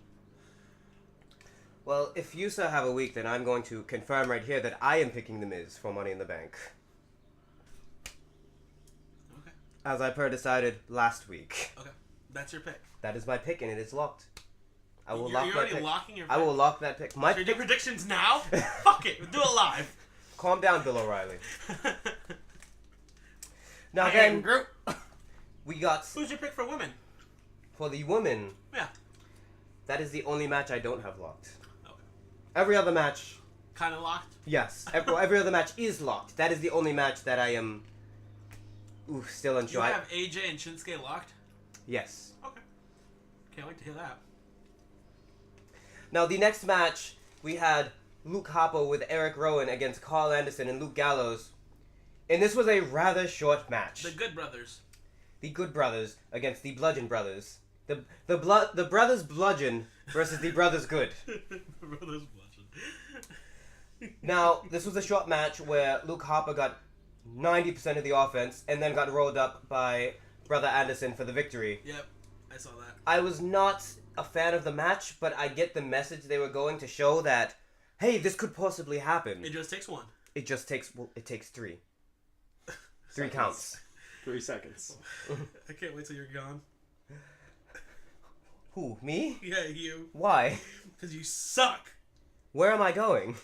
Speaker 1: Well, if you sir have a week, then I'm going to confirm right here that I am picking The Miz for Money in the Bank.
Speaker 2: Okay.
Speaker 1: As I decided last week.
Speaker 2: Okay. That's your pick.
Speaker 1: That is my pick, and it is locked. I will
Speaker 2: You're
Speaker 1: lock that
Speaker 2: already
Speaker 1: pick.
Speaker 2: locking your pick?
Speaker 1: I will lock that pick. My
Speaker 2: Should we
Speaker 1: pick.
Speaker 2: do predictions now? Fuck it. We'll do it live.
Speaker 1: Calm down, Bill O'Reilly. Now
Speaker 3: I
Speaker 1: then,
Speaker 3: am Groot.
Speaker 1: we got
Speaker 2: Who's your pick for women?
Speaker 1: for the woman.
Speaker 2: Yeah.
Speaker 1: That is the only match I don't have locked.
Speaker 2: Okay.
Speaker 1: Every other match,
Speaker 2: Kind of locked?
Speaker 1: yes. Every other match is locked. That is the only match that I am. Still
Speaker 2: You
Speaker 1: unsure.
Speaker 2: have AJ and Shinsuke locked?
Speaker 1: Yes.
Speaker 2: Okay. Can't wait to hear that.
Speaker 1: Now the next match we had Luke Harper with Eric Rowan against Carl Anderson and Luke Gallows, and this was a rather short match.
Speaker 2: The Good Brothers.
Speaker 1: The Good Brothers against the Bludgeon Brothers. The Brothers Bludgeon versus the Brothers Good.
Speaker 2: Brothers Bludgeon.
Speaker 1: Now, this was a short match where Luke Harper got 90% of the offense and then got rolled up by Brother Anderson for the victory.
Speaker 2: Yep. I saw that.
Speaker 1: I was not a fan of the match, but I get the message they were going to show that, hey, this could possibly happen.
Speaker 2: It just takes one.
Speaker 1: It takes three. Three counts.
Speaker 3: 3 seconds.
Speaker 2: I can't wait till you're gone.
Speaker 1: Who, me?
Speaker 2: Yeah, you.
Speaker 1: Why?
Speaker 2: Because you suck.
Speaker 1: Where am I going?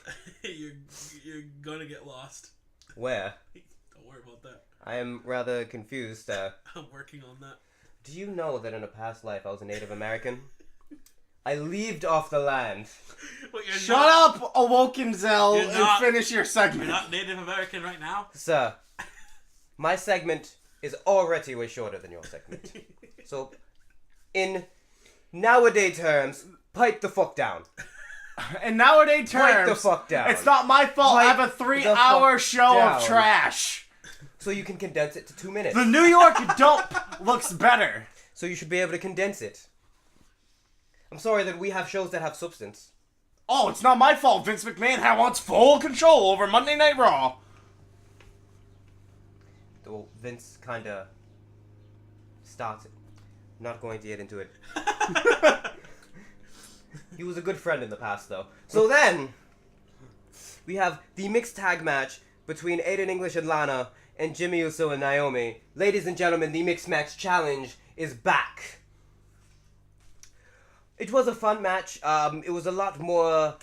Speaker 2: you're gonna get lost.
Speaker 1: Where?
Speaker 2: Don't worry about that.
Speaker 1: I am rather confused.
Speaker 2: I'm working on that.
Speaker 1: Do you know that in a past life I was a Native American? I leaved off the land.
Speaker 2: Wait, you're
Speaker 3: Shut
Speaker 2: not,
Speaker 3: up, Awoken Zel,
Speaker 2: You're
Speaker 3: and
Speaker 2: not-
Speaker 3: finish your
Speaker 2: You're
Speaker 3: segment.
Speaker 2: not Native American right now?
Speaker 1: Sir, my segment is already way shorter than your segment. So, in nowadays terms, pipe the fuck down.
Speaker 3: And nowadays terms,
Speaker 1: Pipe the fuck down.
Speaker 3: it's not my fault I
Speaker 1: Pipe
Speaker 3: have a
Speaker 1: the
Speaker 3: 3-hour
Speaker 1: fuck
Speaker 3: show
Speaker 1: down.
Speaker 3: of trash.
Speaker 1: So you can condense it to 2 minutes.
Speaker 3: The New York dope looks better.
Speaker 1: So you should be able to condense it. I'm sorry that we have shows that have substance.
Speaker 3: Oh, it's not my fault Vince McMahon wants full control over Monday Night Raw.
Speaker 1: Well, Vince kinda started. Not going to get into it. He was a good friend in the past, though. So then, we have the mixed tag match between Aiden English and Lana and Jimmy Uso and Naomi. Ladies and gentlemen, the mixed match challenge is back. It was a fun match. It was a lot more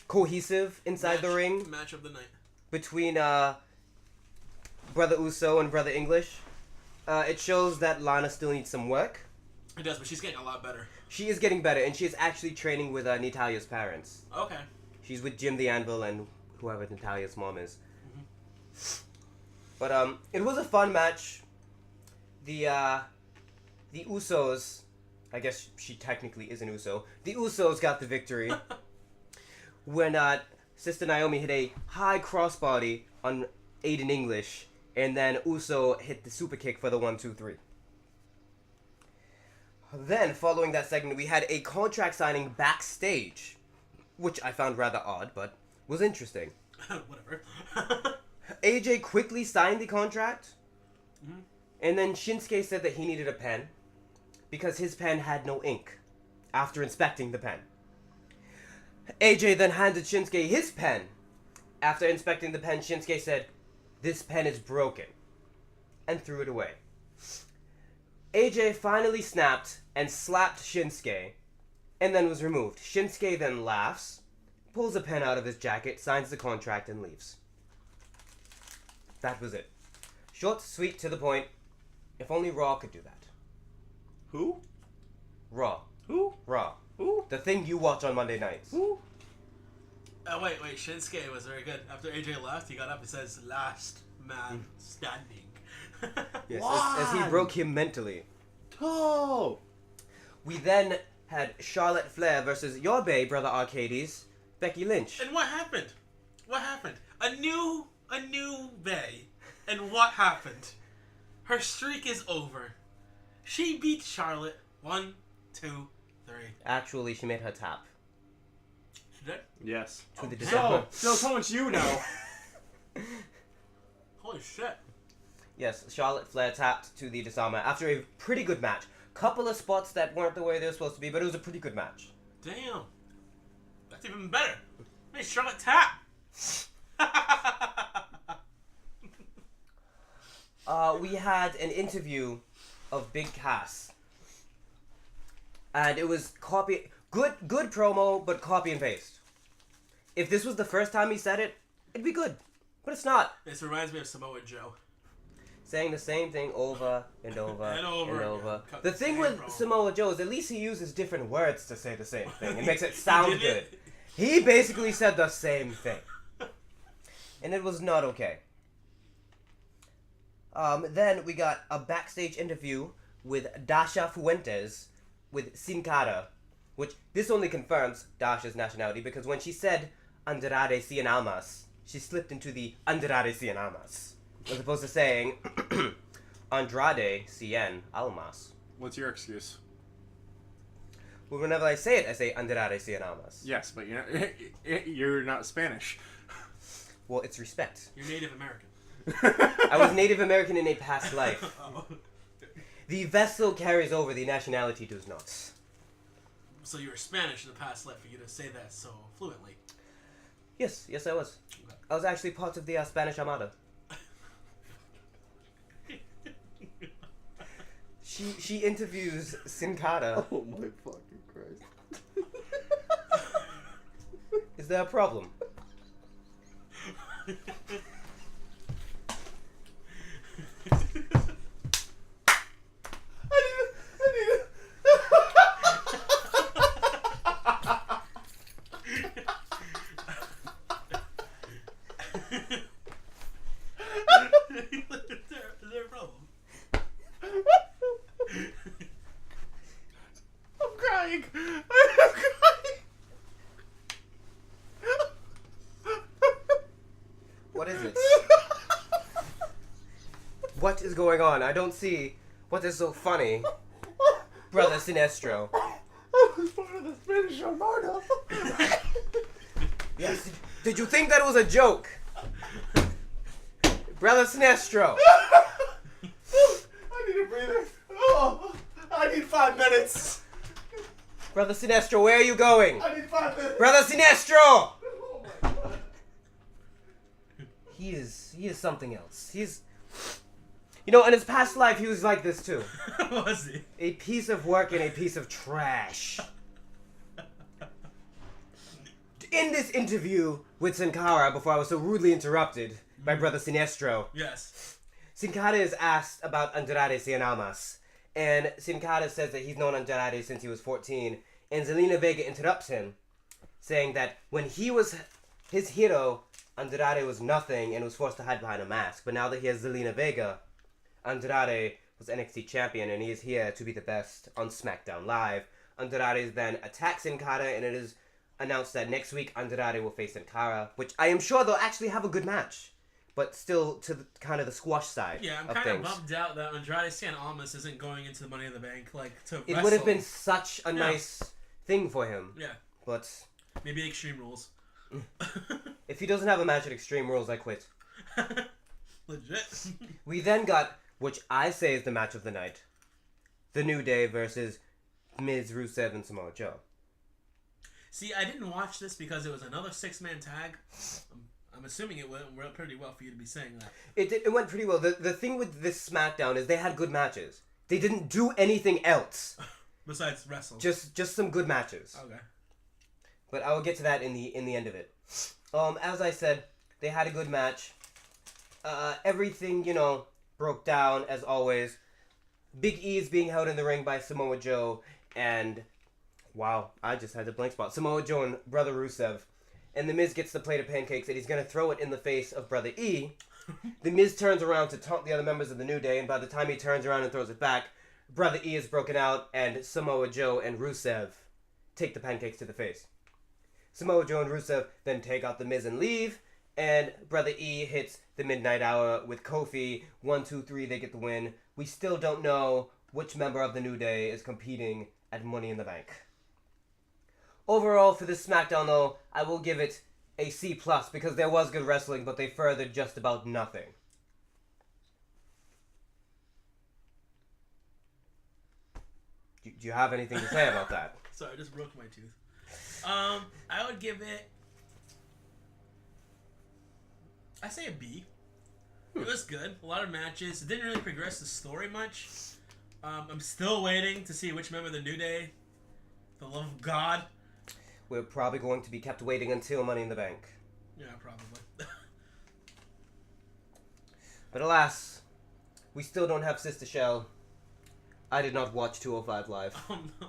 Speaker 1: cohesive inside the ring
Speaker 2: Match of the night.
Speaker 1: between Brother Uso and Brother English. It shows that Lana still needs some work.
Speaker 2: It does, but she's getting a lot better.
Speaker 1: She is getting better, and she is actually training with Natalia's parents.
Speaker 2: Okay.
Speaker 1: She's with Jim the Anvil and whoever Natalia's mom is. But it was a fun match. The Usos, I guess she technically is an Uso. The Usos got the victory when Sister Naomi hit a high crossbody on Aiden English, and then Uso hit the super kick for the 1-2-3. Then, following that segment, we had a contract signing backstage, which I found rather odd, but was interesting.
Speaker 2: Whatever.
Speaker 1: AJ quickly signed the contract, and then Shinsuke said that he needed a pen because his pen had no ink after inspecting the pen. AJ then handed Shinsuke his pen. After inspecting the pen, Shinsuke said, "This pen is broken," and threw it away. AJ finally snapped and slapped Shinsuke, and then was removed. Shinsuke then laughs, pulls a pen out of his jacket, signs the contract, and leaves. That was it. Short, sweet, to the point. If only Raw could do that.
Speaker 3: Who?
Speaker 1: Raw.
Speaker 3: Who?
Speaker 1: Raw.
Speaker 3: Who?
Speaker 1: The thing you watch on Monday nights.
Speaker 3: Who?
Speaker 2: Wait. Shinsuke was very good. After AJ left, he got up and says, "Last man standing."
Speaker 1: Yes, as he broke him mentally.
Speaker 3: Oh!
Speaker 1: We then had Charlotte Flair versus your bae, Brother Arcades, Becky Lynch.
Speaker 2: And what happened? A new Bay. And what happened? Her streak is over. She beat Charlotte. 1, 2, 3.
Speaker 1: Actually, she made her tap.
Speaker 2: She did?
Speaker 3: Yes.
Speaker 1: To the
Speaker 3: So
Speaker 1: December.
Speaker 3: how much you know?
Speaker 2: Holy shit.
Speaker 1: Yes, Charlotte Flair tapped to the disarmer after a pretty good match. Couple of spots that weren't the way they were supposed to be, but it was a pretty good match.
Speaker 2: Damn. That's even better. Hey, Charlotte tap.
Speaker 1: We had an interview of Big Cass. And it was good promo, but copy and paste. If this was the first time he said it, it'd be good. But it's not.
Speaker 2: This reminds me of Samoa Joe.
Speaker 1: Saying the same thing over and over
Speaker 2: And over
Speaker 1: and
Speaker 2: again.
Speaker 1: over.
Speaker 2: Cut
Speaker 1: The
Speaker 2: the
Speaker 1: thing
Speaker 2: same
Speaker 1: with
Speaker 2: promo.
Speaker 1: Samoa Joe is at least he uses different words to say the same thing. It makes it sound
Speaker 2: He
Speaker 1: good.
Speaker 2: did it.
Speaker 1: He basically said the same thing. And it was not okay. Then we got a backstage interview with Dasha Fuentes with Sin Cara, which this only confirms Dasha's nationality because when she said Andrade Cien Almas, she slipped into the Andrade Cien Almas, as opposed to saying Andrade Cien Almas.
Speaker 3: What's your excuse?
Speaker 1: Well, whenever I say it, I say Andrade Cien Almas.
Speaker 3: Yes, but you're not Spanish.
Speaker 1: Well, it's respect.
Speaker 2: You're Native American.
Speaker 1: I was Native American in a past life.
Speaker 2: Oh.
Speaker 1: The vessel carries over, the nationality does not.
Speaker 2: So you were Spanish in the past life for you to say that so fluently.
Speaker 1: Yes, I was.
Speaker 2: Okay.
Speaker 1: I was actually part of the Spanish Armada. She interviews Sin Cara.
Speaker 3: Oh my fucking Christ.
Speaker 1: Is there a problem?
Speaker 2: Is there a problem?
Speaker 3: I'm crying. I'm crying.
Speaker 1: What is it? What is going on? I don't see what is so funny. Brother Sinestro.
Speaker 3: I was part of the Spanish Armada.
Speaker 1: Yes. Did you think that was a joke? Brother Sinestro.
Speaker 3: I need a breather. Oh, I need 5 minutes.
Speaker 1: Brother Sinestro, where are you going?
Speaker 3: I need 5 minutes.
Speaker 1: Brother Sinestro!
Speaker 3: Oh my God.
Speaker 1: He is something else. He's... You know, in his past life, he was like this too.
Speaker 2: Was he?
Speaker 1: A piece of work and a piece of trash. In this interview with Sin Cara, before I was so rudely interrupted by Brother Sinestro,
Speaker 2: Yes.
Speaker 1: Sin Cara is asked about Andrade Cien Almas. And Sin Cara says that he's known Andrade since he was 14. And Zelina Vega interrupts him, saying that when he was his hero, Andrade was nothing and was forced to hide behind a mask. But now that he has Zelina Vega, Andrade was NXT champion and he is here to be the best on Smackdown Live. Andrade then attacks Sin Cara and it is announced that next week Andrade will face Sin Cara, which I am sure they'll actually have a good match. But still to the, kind of the squash side
Speaker 2: Yeah, I'm
Speaker 1: of
Speaker 2: kind of
Speaker 1: things.
Speaker 2: bummed out that Andrade Cien Almas isn't going into the Money in the Bank to
Speaker 1: It
Speaker 2: wrestle.
Speaker 1: would have been such a nice thing for him.
Speaker 2: Yeah.
Speaker 1: But
Speaker 2: Maybe Extreme Rules.
Speaker 1: if he doesn't have a match at Extreme Rules, I quit.
Speaker 2: Legit.
Speaker 1: We then got, which I say is the match of the night, The New Day versus Miz, Rusev, and Samoa Joe.
Speaker 2: See, I didn't watch this because it was another 6-man tag. I'm assuming it went pretty well for you to be saying that.
Speaker 1: It went pretty well. The thing with this SmackDown is they had good matches. They didn't do anything else.
Speaker 2: Besides wrestle.
Speaker 1: Just some good matches.
Speaker 2: Okay.
Speaker 1: But I will get to that in the end of it. As I said, they had a good match. Everything, broke down as always. Big E is being held in the ring by Samoa Joe and wow, I just had a blank spot. Samoa Joe and Brother Rusev. And The Miz gets the plate of pancakes and he's going to throw it in the face of Brother E. The Miz turns around to taunt the other members of the New Day, and by the time he turns around and throws it back, Brother E is broken out and Samoa Joe and Rusev take the pancakes to the face. Samoa Joe and Rusev then take out The Miz and leave, and Brother E hits the Midnight Hour with Kofi. 1, 2, 3, they get the win. We still don't know which member of the New Day is competing at Money in the Bank. Overall, for this SmackDown, though, I will give it a C plus because there was good wrestling, but they furthered just about nothing. Do you have anything to say about that?
Speaker 2: Sorry, I just broke my tooth. I would give it. I say a B. It was good. A lot of matches. It didn't really progress the story much. I'm still waiting to see which member of the New Day, the love of God.
Speaker 1: We're probably going to be kept waiting until Money in the Bank.
Speaker 2: Yeah, probably.
Speaker 1: But alas, we still don't have Sister Shell. I did not watch 205 Live.
Speaker 2: Oh no.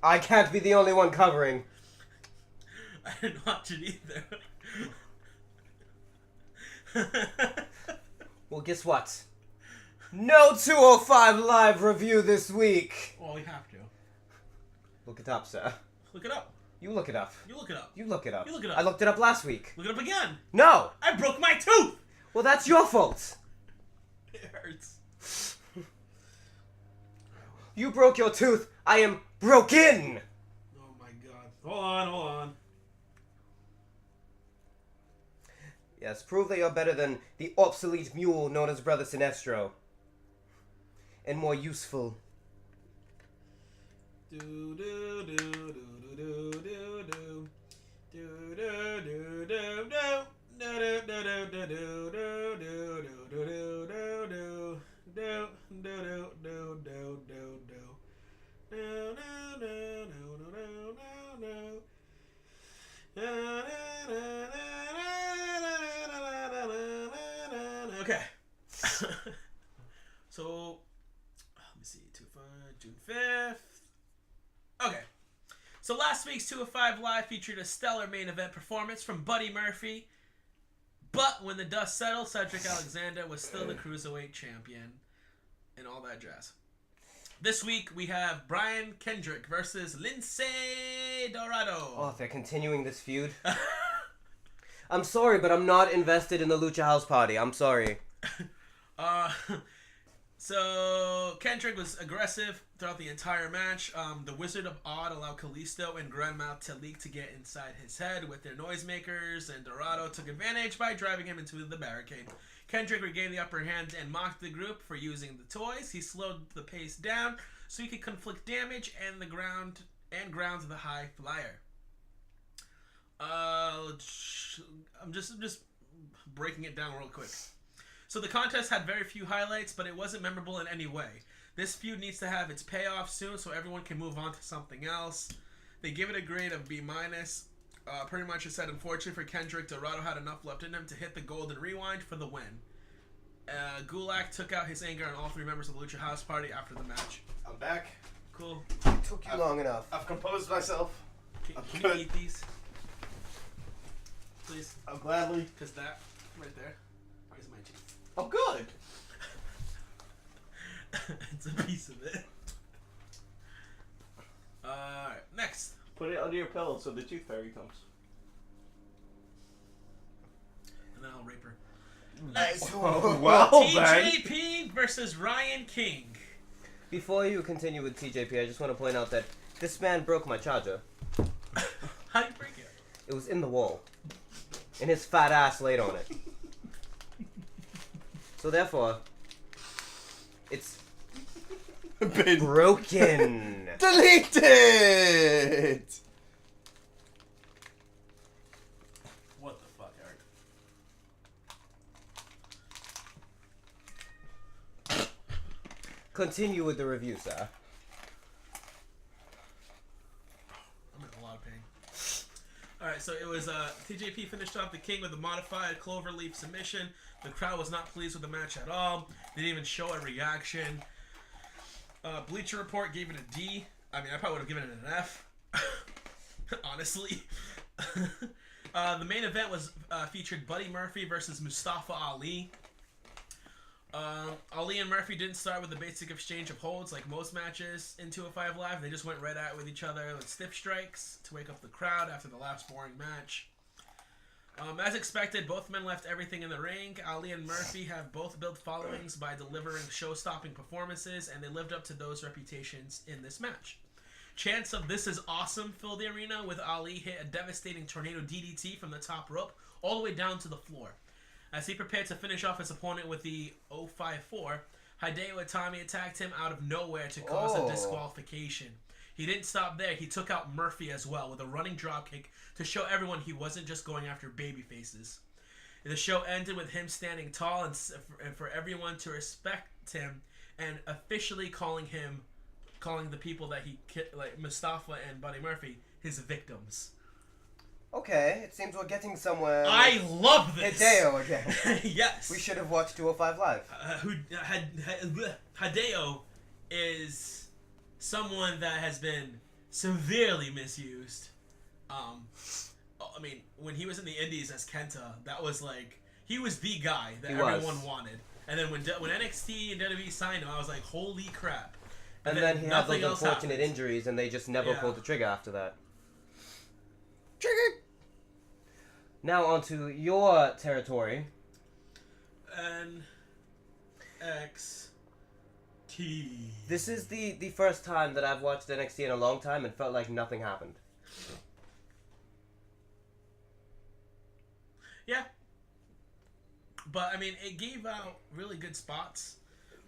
Speaker 1: I can't be the only one covering.
Speaker 2: I didn't watch it either.
Speaker 1: Well, guess what? No 205 Live review this week.
Speaker 2: Well, we have to.
Speaker 1: Look it up, sir.
Speaker 2: Look it up.
Speaker 1: You look it up.
Speaker 2: You look it up.
Speaker 1: You look it up.
Speaker 2: You look it up.
Speaker 1: I looked it up last week.
Speaker 2: Look it up again.
Speaker 1: No!
Speaker 2: I broke my tooth!
Speaker 1: Well, that's your fault.
Speaker 2: It hurts.
Speaker 1: You broke your tooth. I am broken.
Speaker 2: Oh my god. Hold on.
Speaker 1: Yes, prove that you're better than the obsolete mule known as Brother Sinestro. And more useful.
Speaker 2: Okay. So, let me see. June 5th. Okay. So last week's 205 Live featured a stellar main event performance from Buddy Murphy. But when the dust settled, Cedric Alexander was still the Cruiserweight champion and all that jazz. This week we have Brian Kendrick versus Lince Dorado.
Speaker 1: Oh, they're continuing this feud. I'm sorry, but I'm not invested in the Lucha House Party. I'm sorry.
Speaker 2: So Kendrick was aggressive throughout the entire match. The Wizard of Odd allowed Kalisto and Grandma Talik to get inside his head with their noisemakers, and Dorado took advantage by driving him into the barricade. Kendrick regained the upper hand and mocked the group for using the toys. He slowed the pace down so he could conflict damage and ground the high flyer. I'm just breaking it down real quick. So the contest had very few highlights, but it wasn't memorable in any way. This feud needs to have its payoff soon so everyone can move on to something else. They give it a grade of B-. Pretty much it said, unfortunately for Kendrick, Dorado had enough left in him to hit the golden rewind for the win. Gulak took out his anger on all three members of the Lucha House Party after the match.
Speaker 3: I'm back.
Speaker 2: Cool.
Speaker 1: It took you long enough.
Speaker 3: I've composed myself.
Speaker 2: Can you eat these? Please.
Speaker 3: I'll gladly.
Speaker 2: Because that right there is my cheese.
Speaker 3: Oh, good.
Speaker 2: It's a piece of it. Alright, next.
Speaker 3: Put it under your pillow so the tooth fairy comes.
Speaker 2: And then I'll rape her.
Speaker 1: Nice.
Speaker 3: Oh, well,
Speaker 2: TJP versus Ryan King.
Speaker 1: Before you continue with TJP, I just want to point out that this man broke my charger.
Speaker 2: How'd you break it?
Speaker 1: It was in the wall. And his fat ass laid on it. So therefore, it's
Speaker 3: Been
Speaker 1: broken.
Speaker 3: deleted.
Speaker 2: What the fuck, Eric?
Speaker 1: Continue with the review, sir.
Speaker 2: I'm in a lot of pain. Alright, so it was TJP finished off the King with a modified cloverleaf submission. The crowd was not pleased with the match at all. They didn't even show a reaction. Bleacher Report gave it a D. I mean, I probably would have given it an F. Honestly. The main event was featured Buddy Murphy versus Mustafa Ali. Ali and Murphy didn't start with the basic exchange of holds like most matches in 205 Live. They just went right at it with each other with stiff strikes to wake up the crowd after the last boring match. As expected, both men left everything in the ring. Ali and Murphy have both built followings by delivering show-stopping performances, and they lived up to those reputations in this match. Chants of "This is awesome" filled the arena, with Ali hit a devastating tornado DDT from the top rope all the way down to the floor. As he prepared to finish off his opponent with the 054, Hideo Itami attacked him out of nowhere to cause a disqualification. He didn't stop there. He took out Murphy as well with a running dropkick to show everyone he wasn't just going after baby faces. The show ended with him standing tall and for everyone to respect him and officially calling the people that he like Mustafa and Buddy Murphy his victims.
Speaker 1: Okay, it seems we're getting somewhere.
Speaker 2: I love this.
Speaker 1: Hideo again.
Speaker 2: Yes.
Speaker 1: We should have watched 205 Live.
Speaker 2: Hideo is someone that has been severely misused. I mean, when he was in the Indies as Kenta, that was like he was the guy that everyone wanted. And then when NXT and WWE signed him, I was like, holy crap.
Speaker 1: And then he had those unfortunate injuries, and they just never pulled the trigger after that. Triggered! Now onto your territory.
Speaker 2: NXT.
Speaker 1: This is the first time that I've watched NXT in a long time and felt like nothing happened.
Speaker 2: Yeah. But, I mean, it gave out really good spots.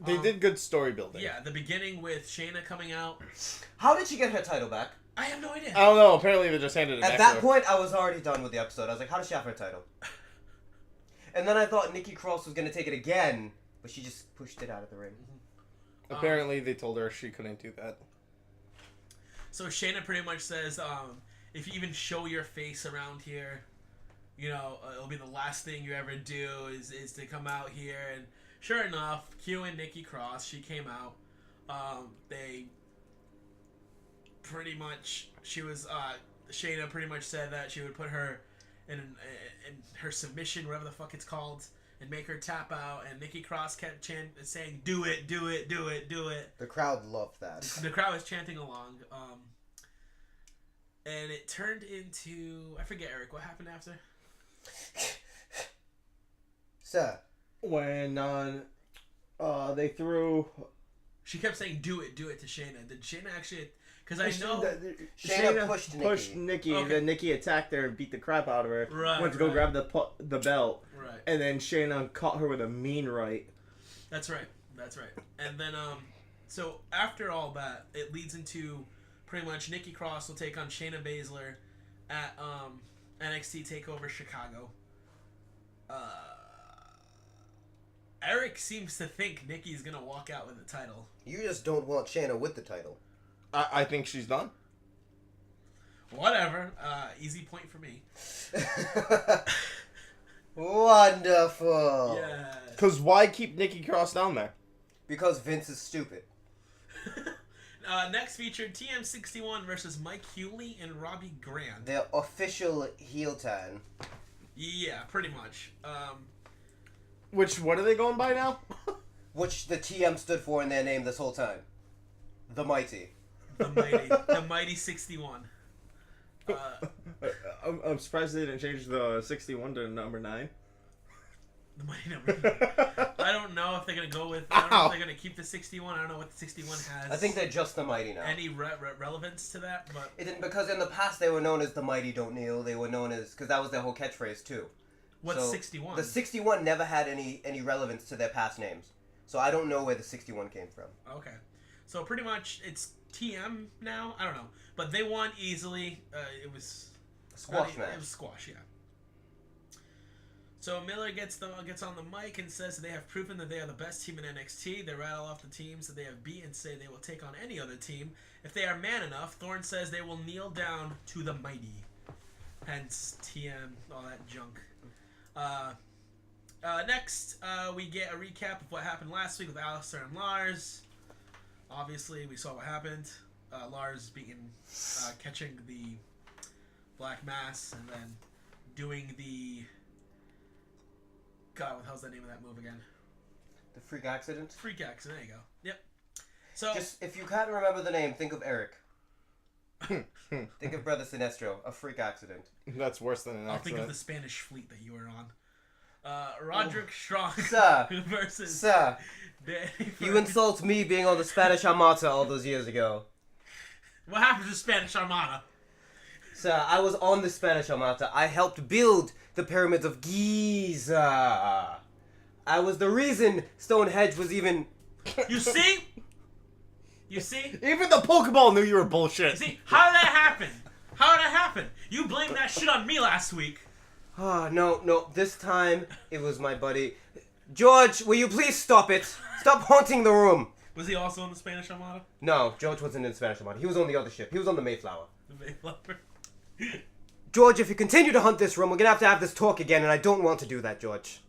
Speaker 3: They did good story building.
Speaker 2: Yeah, the beginning with Shayna coming out.
Speaker 1: How did she get her title back?
Speaker 2: I have no idea.
Speaker 3: I don't know. Apparently they just handed it back
Speaker 1: At
Speaker 3: to
Speaker 1: that
Speaker 3: her.
Speaker 1: point, I was already done with the episode. I was like, how does she have her title? And then I thought Nikki Cross was going to take it again, but she just pushed it out of the ring.
Speaker 3: Apparently they told her she couldn't do that.
Speaker 2: So Shayna pretty much says, if you even show your face around here, you know, it'll be the last thing you ever do is to come out here. And sure enough, Q and Nikki Cross, she came out. They pretty much, Shayna pretty much said that she would put her in her submission, whatever the fuck it's called, and make her tap out. And Nikki Cross kept saying, "Do it, do it, do it, do it."
Speaker 1: The crowd loved that.
Speaker 2: The crowd was chanting along. And it turned into, I forget, Eric, what happened after?
Speaker 1: Sir.
Speaker 3: When they threw...
Speaker 2: She kept saying, do it to Shayna. Did Shayna actually... Because I know...
Speaker 1: Shayna pushed
Speaker 3: Nikki.
Speaker 2: Okay.
Speaker 3: And then Nikki attacked her and beat the crap out of her.
Speaker 2: Right,
Speaker 3: Went to go grab the belt.
Speaker 2: Right.
Speaker 3: And then Shayna caught her with a mean right.
Speaker 2: That's right. And then, so after all that, it leads into pretty much Nikki Cross will take on Shayna Baszler at NXT TakeOver Chicago. Eric seems to think Nikki's going to walk out with the title.
Speaker 1: You just don't want Shayna with the title.
Speaker 3: I think she's done.
Speaker 2: Whatever. Easy point for me.
Speaker 1: Wonderful.
Speaker 2: Yeah.
Speaker 3: Because why keep Nikki Cross down there?
Speaker 1: Because Vince is stupid.
Speaker 2: Next featured TM61 versus Mike Hewley and Robbie Grant.
Speaker 1: Their official heel turn.
Speaker 2: Yeah, pretty much.
Speaker 3: What are they going by now?
Speaker 1: Which the TM stood for in their name this whole time. The Mighty.
Speaker 2: The Mighty 61.
Speaker 3: I'm surprised they didn't change the 61 to number 9.
Speaker 2: The Mighty number. I don't know if they're going to go with... I don't know if they're going to keep the 61. I don't know what the 61 has.
Speaker 1: I think they're just the Mighty now.
Speaker 2: Any relevance to that, but...
Speaker 1: It didn't, because in the past they were known as the Mighty Don't Kneel. They were known as... Because that was their whole catchphrase, too.
Speaker 2: What's
Speaker 1: so
Speaker 2: 61?
Speaker 1: The 61 never had any relevance to their past names. So I don't know where the 61 came from.
Speaker 2: Okay. So pretty much it's TM now? I don't know. But they won easily. It was...
Speaker 1: Squash match.
Speaker 2: It was squash, yeah. So Miller gets on the mic and says that they have proven that they are the best team in NXT. They rattle off the teams that they have beat and say they will take on any other team. If they are man enough, Thorne says they will kneel down to the mighty. Hence TM, all that junk. Next, we get a recap of what happened last week with Alistair and Lars. Obviously, we saw what happened. Lars catching the Black Mass and then doing the... God, what the hell's the name of that move again?
Speaker 1: The Freak Accident?
Speaker 2: Freak Accident, there you go. Yep. So...
Speaker 1: Just, if you can't remember the name, think of Eric. Think of Brother Sinestro, a freak accident.
Speaker 3: That's worse than an
Speaker 2: I'll
Speaker 3: accident.
Speaker 2: think of the Spanish fleet that you were on. Roderick Strong
Speaker 1: Sir.
Speaker 2: versus...
Speaker 1: Sir,
Speaker 2: Danny
Speaker 1: you insult me being on the Spanish Armada all those years ago.
Speaker 2: What happened to the Spanish Armada?
Speaker 1: Sir, I was on the Spanish Armada. I helped build the pyramids of Giza. I was the reason Stonehenge was even...
Speaker 2: You see? You see?
Speaker 3: Even the Pokeball knew you were bullshit.
Speaker 2: You see? How did that happen? How did that happen? You blamed that shit on me last week.
Speaker 1: Oh, no. This time, it was my buddy. George, will you please stop it? Stop haunting the room.
Speaker 2: Was he also on the Spanish Armada?
Speaker 1: No, George wasn't in the Spanish Armada. He was on the other ship. He was on the Mayflower.
Speaker 2: The Mayflower.
Speaker 1: George, if you continue to hunt this room, we're gonna have this talk again, and I don't want to do that, George.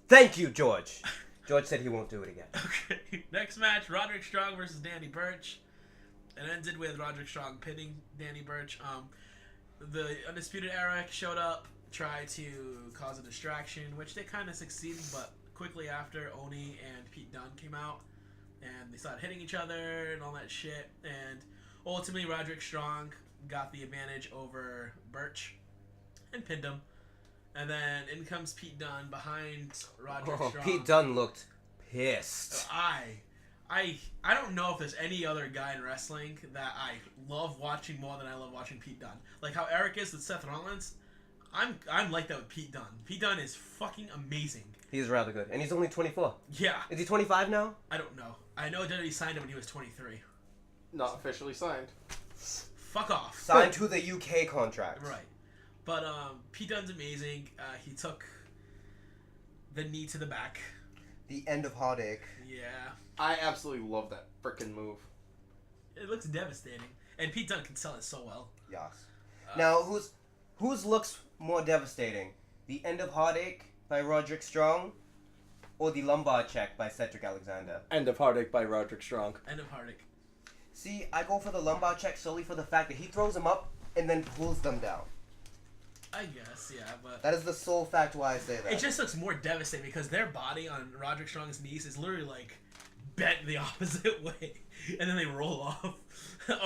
Speaker 1: Thank you, George. George said he won't do it again.
Speaker 2: Okay. Next match, Roderick Strong versus Danny Burch. It ended with Roderick Strong pinning Danny Burch. The Undisputed Era showed up, tried to cause a distraction, which they kind of succeeded, but quickly after, Oni and Pete Dunne came out, and they started hitting each other and all that shit, and ultimately Roderick Strong got the advantage over Burch and pinned him. And then in comes Pete Dunne behind Roderick Strong.
Speaker 1: Pete Dunne looked pissed.
Speaker 2: I don't know if there's any other guy in wrestling that I love watching more than I love watching Pete Dunne. Like how Eric is with Seth Rollins, I'm like that with Pete Dunne. Pete Dunne is fucking amazing.
Speaker 1: He's rather good. And he's only 24.
Speaker 2: Yeah.
Speaker 1: Is he 25 now?
Speaker 2: I don't know. I know WWE signed him when he was 23.
Speaker 3: Not officially signed.
Speaker 2: Fuck off.
Speaker 1: Signed to the UK contract.
Speaker 2: Right. But Pete Dunne's amazing. He took the knee to the back.
Speaker 1: The end of Heartache.
Speaker 2: Yeah.
Speaker 3: I absolutely love that frickin' move.
Speaker 2: It looks devastating. And Pete Dunne can sell it so well.
Speaker 1: Yes. Now, whose looks more devastating? The end of Heartache by Roderick Strong or the lumbar check by Cedric Alexander?
Speaker 3: End of Heartache by Roderick Strong.
Speaker 2: End of Heartache.
Speaker 1: See, I go for the lumbar check solely for the fact that he throws them up and then pulls them down.
Speaker 2: I guess, yeah, but...
Speaker 1: That is the sole fact why I say that.
Speaker 2: It just looks more devastating because their body on Roderick Strong's knees is literally, like, bent the opposite way. And then they roll off.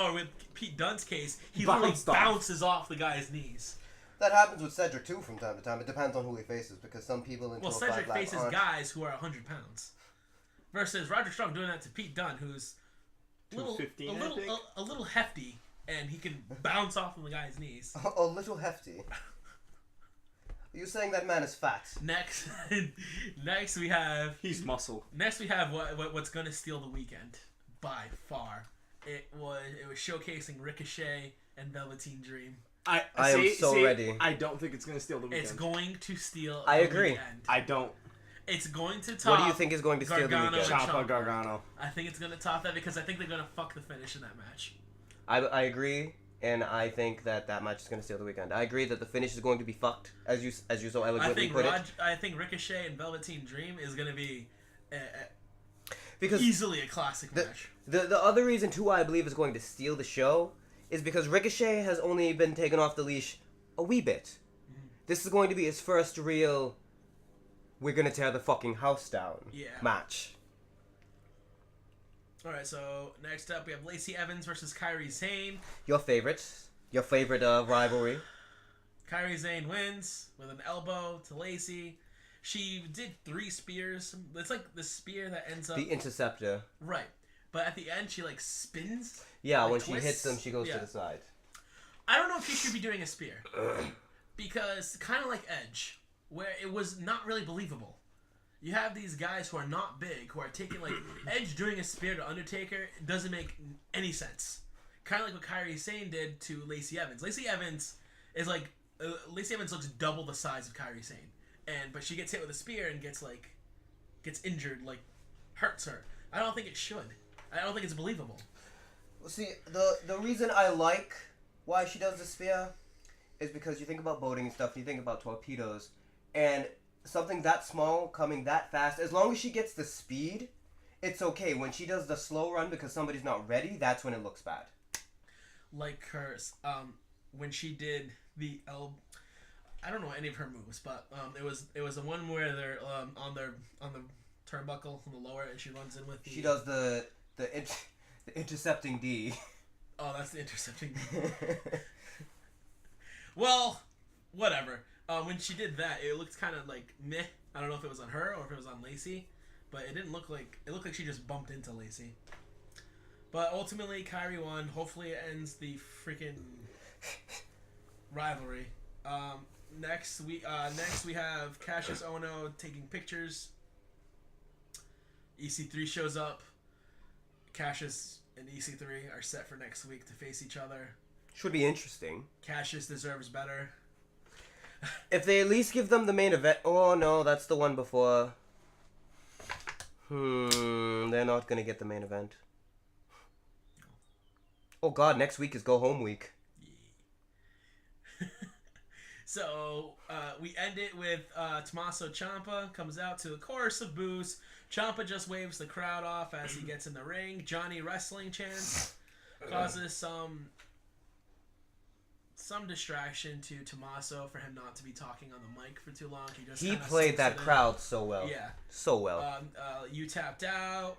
Speaker 2: Or with Pete Dunne's case, he literally bounces off the guy's knees.
Speaker 1: That happens with Cedric, too, from time to time. It depends on who he faces, because some people in
Speaker 2: Cedric faces
Speaker 1: aren't.
Speaker 2: guys who are 100 pounds. Versus Roderick Strong doing that to Pete Dunne, who's a little hefty, and he can bounce off of the guy's knees.
Speaker 1: A little hefty. Are you saying that man is fat?
Speaker 2: Next we have...
Speaker 3: He's muscle.
Speaker 2: Next we have what's going to steal the weekend, by far. It was showcasing Ricochet and Velveteen Dream.
Speaker 1: I am so ready.
Speaker 3: I don't think it's going to steal the weekend.
Speaker 2: It's going to steal
Speaker 1: I
Speaker 2: the
Speaker 1: agree.
Speaker 2: weekend.
Speaker 3: I don't.
Speaker 2: It's going to top...
Speaker 1: What do you think is going to steal the
Speaker 2: Gargano
Speaker 1: weekend?
Speaker 2: and
Speaker 3: Ciampa Gargano.
Speaker 2: I think it's going to top that because I think they're going to fuck the finish in that match.
Speaker 1: I agree, and I think that match is going to steal the weekend. I agree that the finish is going to be fucked, as you so eloquently put it.
Speaker 2: I think Ricochet and Velveteen Dream is going to be
Speaker 1: because
Speaker 2: easily a classic match.
Speaker 1: The other reason, too, why I believe is going to steal the show is because Ricochet has only been taken off the leash a wee bit. Mm-hmm. This is going to be his first real, we're going to tear the fucking house down match. Alright,
Speaker 2: so next up we have Lacey Evans versus Kairi Sane.
Speaker 1: Your favorite rivalry.
Speaker 2: Kairi Sane wins with an elbow to Lacey. She did 3 spears. It's like the spear that ends up...
Speaker 1: The interceptor.
Speaker 2: Right. But at the end she like spins.
Speaker 1: Yeah,
Speaker 2: like
Speaker 1: when
Speaker 2: twists.
Speaker 1: She hits them, she goes to the side.
Speaker 2: I don't know if she should be doing a spear. Because kind of like Edge, where it was not really believable. You have these guys who are not big, who are taking, like, Edge doing a spear to Undertaker doesn't make any sense. Kind of like what Kairi Sane did to Lacey Evans. Lacey Evans is like, Lacey Evans looks double the size of Kairi Sane. But she gets hit with a spear and gets injured, like, hurts her. I don't think it should. I don't think it's believable.
Speaker 1: Well, see, the reason I like why she does the spear is because you think about boating and stuff, and you think about torpedoes, and something that small coming that fast, as long as she gets the speed, it's okay. When she does the slow run because somebody's not ready, that's when it looks bad.
Speaker 2: Like hers, when she did the I don't know any of her moves, but it was the one where they're on the turnbuckle from the lower, and she runs in with the...
Speaker 1: She does the intercepting D.
Speaker 2: Oh, that's the intercepting D. Well, whatever. When she did that, it looked kind of like meh. I don't know if it was on her or if it was on Lacey, but it didn't look like... It looked like she just bumped into Lacey. But ultimately, Kyrie won. Hopefully, it ends the freaking rivalry. Next we have Cassius Ohno taking pictures. EC3 shows up. Cassius and EC3 are set for next week to face each other.
Speaker 1: Should be interesting.
Speaker 2: Cassius deserves better.
Speaker 1: If they at least give them the main event. Oh no, that's the one before. They're not gonna get the main event. Oh god, next week is go home week.
Speaker 2: So we end it with Tommaso Ciampa comes out to a chorus of boos. Ciampa just waves the crowd off as he gets in the ring. Johnny wrestling chants causes some distraction to Tommaso for him not to be talking on the mic for too long.
Speaker 1: He played that crowd so well.
Speaker 2: Yeah.
Speaker 1: So well.
Speaker 2: You tapped out.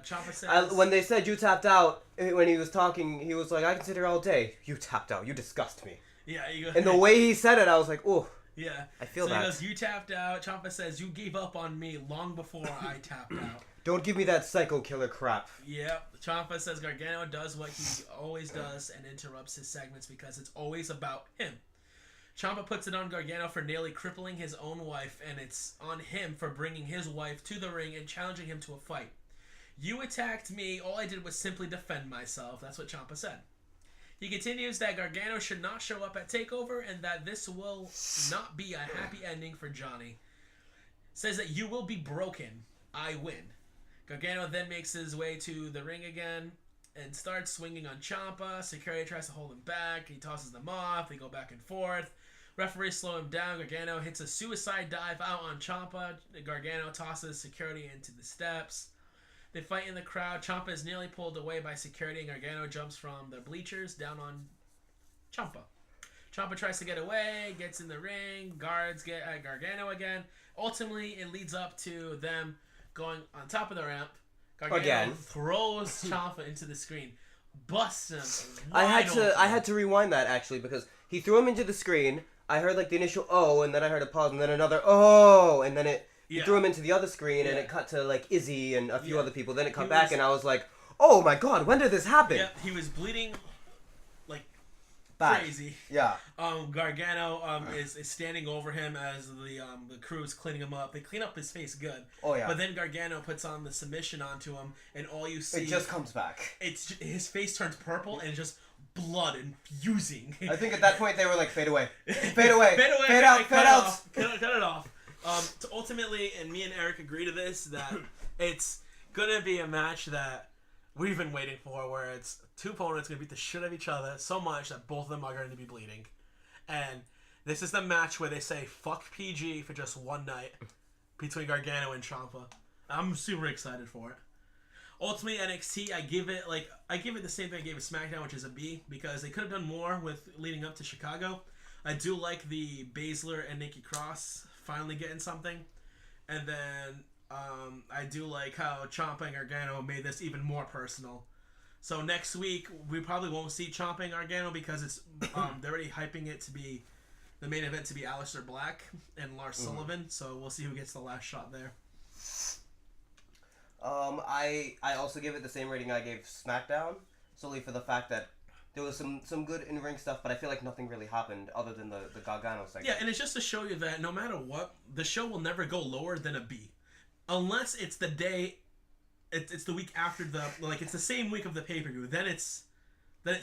Speaker 2: Ciampa says...
Speaker 1: when they said you tapped out, when he was talking, he was like, I can sit here all day. You tapped out. You disgust me.
Speaker 2: Yeah.
Speaker 1: And the way he said it, I was like, oh.
Speaker 2: Yeah.
Speaker 1: I feel
Speaker 2: that.
Speaker 1: that.
Speaker 2: He goes, you tapped out. Ciampa says, you gave up on me long before I tapped out.
Speaker 1: Don't give me that psycho killer crap.
Speaker 2: Yep. Ciampa says Gargano does what he always does and interrupts his segments because it's always about him. Ciampa puts it on Gargano for nearly crippling his own wife, and it's on him for bringing his wife to the ring and challenging him to a fight. You attacked me. All I did was simply defend myself. That's what Ciampa said. He continues that Gargano should not show up at TakeOver and that this will not be a happy ending for Johnny. Says that you will be broken. I win. Gargano then makes his way to the ring again and starts swinging on Ciampa. Security tries to hold him back. He tosses them off. They go back and forth. Referees slow him down. Gargano hits a suicide dive out on Ciampa. Gargano tosses security into the steps. They fight in the crowd. Ciampa is nearly pulled away by security, and Gargano jumps from the bleachers down on Ciampa. Ciampa tries to get away, gets in the ring. Guards get at Gargano again. Ultimately, it leads up to them going on top of the ramp. Gargano
Speaker 1: again
Speaker 2: throws Ciampa into the screen, busts him.
Speaker 1: I had to rewind that actually because he threw him into the screen. I heard like the initial oh, and then I heard a pause, and then another oh, and then he threw him into the other screen, and it cut to like Izzy and a few other people. Then it cut back, and I was like, oh my god, when did this happen?
Speaker 2: Yeah, he was bleeding like
Speaker 1: back.
Speaker 2: Crazy.
Speaker 1: Yeah.
Speaker 2: Gargano is standing over him as the crew is cleaning him up. They clean up his face good.
Speaker 1: Oh yeah.
Speaker 2: But then Gargano puts on the submission onto him, and all you see
Speaker 1: it just comes back.
Speaker 2: It's his face turns purple and just blood infusing.
Speaker 1: I think at that point they were like, fade away, fade away,
Speaker 2: fade away,
Speaker 1: fade out, fade out.
Speaker 2: Cut it off. Ultimately, and me and Eric agree to this, that it's gonna be a match that we've been waiting for, where it's two opponents gonna beat the shit out of each other so much that both of them are going to be bleeding. And this is the match where they say fuck PG for just one night between Gargano and Ciampa. I'm super excited for it. Ultimately, NXT, I give it the same thing I gave it Smackdown, which is a B, because they could have done more with leading up to Chicago. I do like the Baszler and Nikki Cross finally getting something, and then I do like how Ciampa and Gargano made this even more personal. So next week we probably won't see Ciampa and Gargano because it's they're already hyping it to be the main event to be Aleister Black and Lars Sullivan. So we'll see who gets the last shot there.
Speaker 1: I also give it the same rating I gave SmackDown, solely for the fact that there was some good in-ring stuff, but I feel like nothing really happened other than the Gargano segment.
Speaker 2: Yeah, and it's just to show you that no matter what, the show will never go lower than a B. Unless it's the day, it's the week after it's the same week of the pay-per-view, then it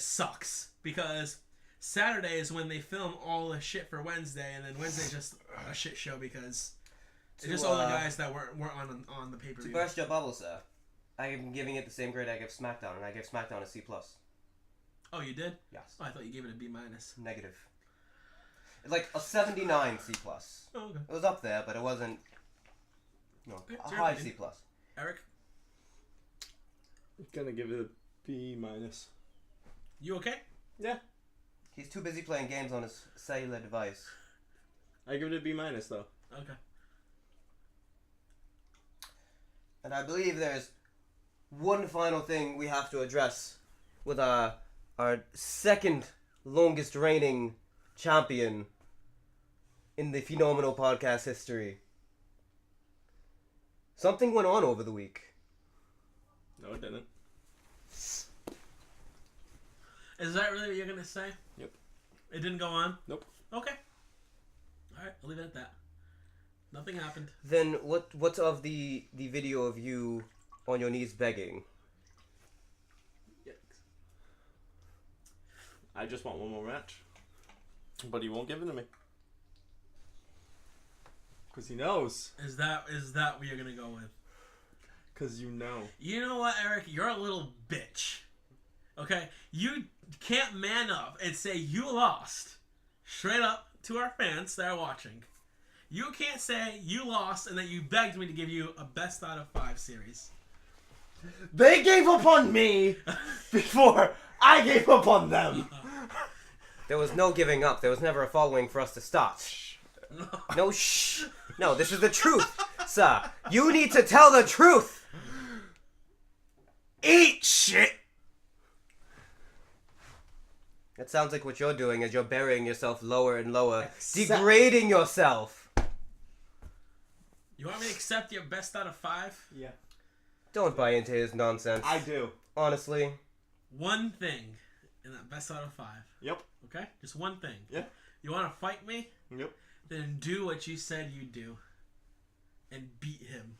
Speaker 2: sucks. Because Saturday is when they film all the shit for Wednesday, and then Wednesday's just a shit show because it's just all the guys that weren't on the pay-per-view.
Speaker 1: To burst your bubble, sir, I am giving it the same grade I give SmackDown, and I gave SmackDown a C+.
Speaker 2: Oh, you did?
Speaker 1: Yes.
Speaker 2: Oh, I thought you gave it a B-.
Speaker 1: Negative. It's like a 79 C+.
Speaker 2: Oh, okay.
Speaker 1: It was up there, but it wasn't, a high C+.
Speaker 2: Eric?
Speaker 3: Gonna give it a B-.
Speaker 2: You okay?
Speaker 3: Yeah.
Speaker 1: He's too busy playing games on his cellular device.
Speaker 3: I give it a B- though.
Speaker 2: Okay.
Speaker 1: And I believe there's one final thing we have to address with our second longest reigning champion in the phenomenal podcast history. Something went on over the week.
Speaker 3: No, it didn't.
Speaker 2: Is that really what you're gonna say?
Speaker 3: Yep.
Speaker 2: It didn't go on?
Speaker 3: Nope.
Speaker 2: Okay. Alright, I'll leave it at that. Nothing happened.
Speaker 1: Then what's of the video of you on your knees begging?
Speaker 3: I just want one more match. But he won't give it to me. Because he knows.
Speaker 2: Is that what you're gonna go with?
Speaker 3: Because you know.
Speaker 2: You know what, Eric? You're a little bitch. Okay? You can't man up and say you lost straight up to our fans that are watching. You can't say you lost and that you begged me to give you a best out of 5 series.
Speaker 3: They gave up on me before I gave up on them.
Speaker 1: There was no giving up. There was never a following for us to start. No, shh. No, this is the truth, sir. You need to tell the truth.
Speaker 3: Eat shit.
Speaker 1: It sounds like what you're doing is you're burying yourself lower and lower, degrading yourself.
Speaker 2: You want me to accept your best out of 5?
Speaker 3: Yeah.
Speaker 1: Don't buy into his nonsense.
Speaker 3: I do.
Speaker 1: Honestly.
Speaker 2: One thing in that best out of 5.
Speaker 3: Yep.
Speaker 2: Okay? Just one thing.
Speaker 3: Yeah.
Speaker 2: You want to fight me?
Speaker 3: Yep.
Speaker 2: Then do what you said you'd do. And beat him.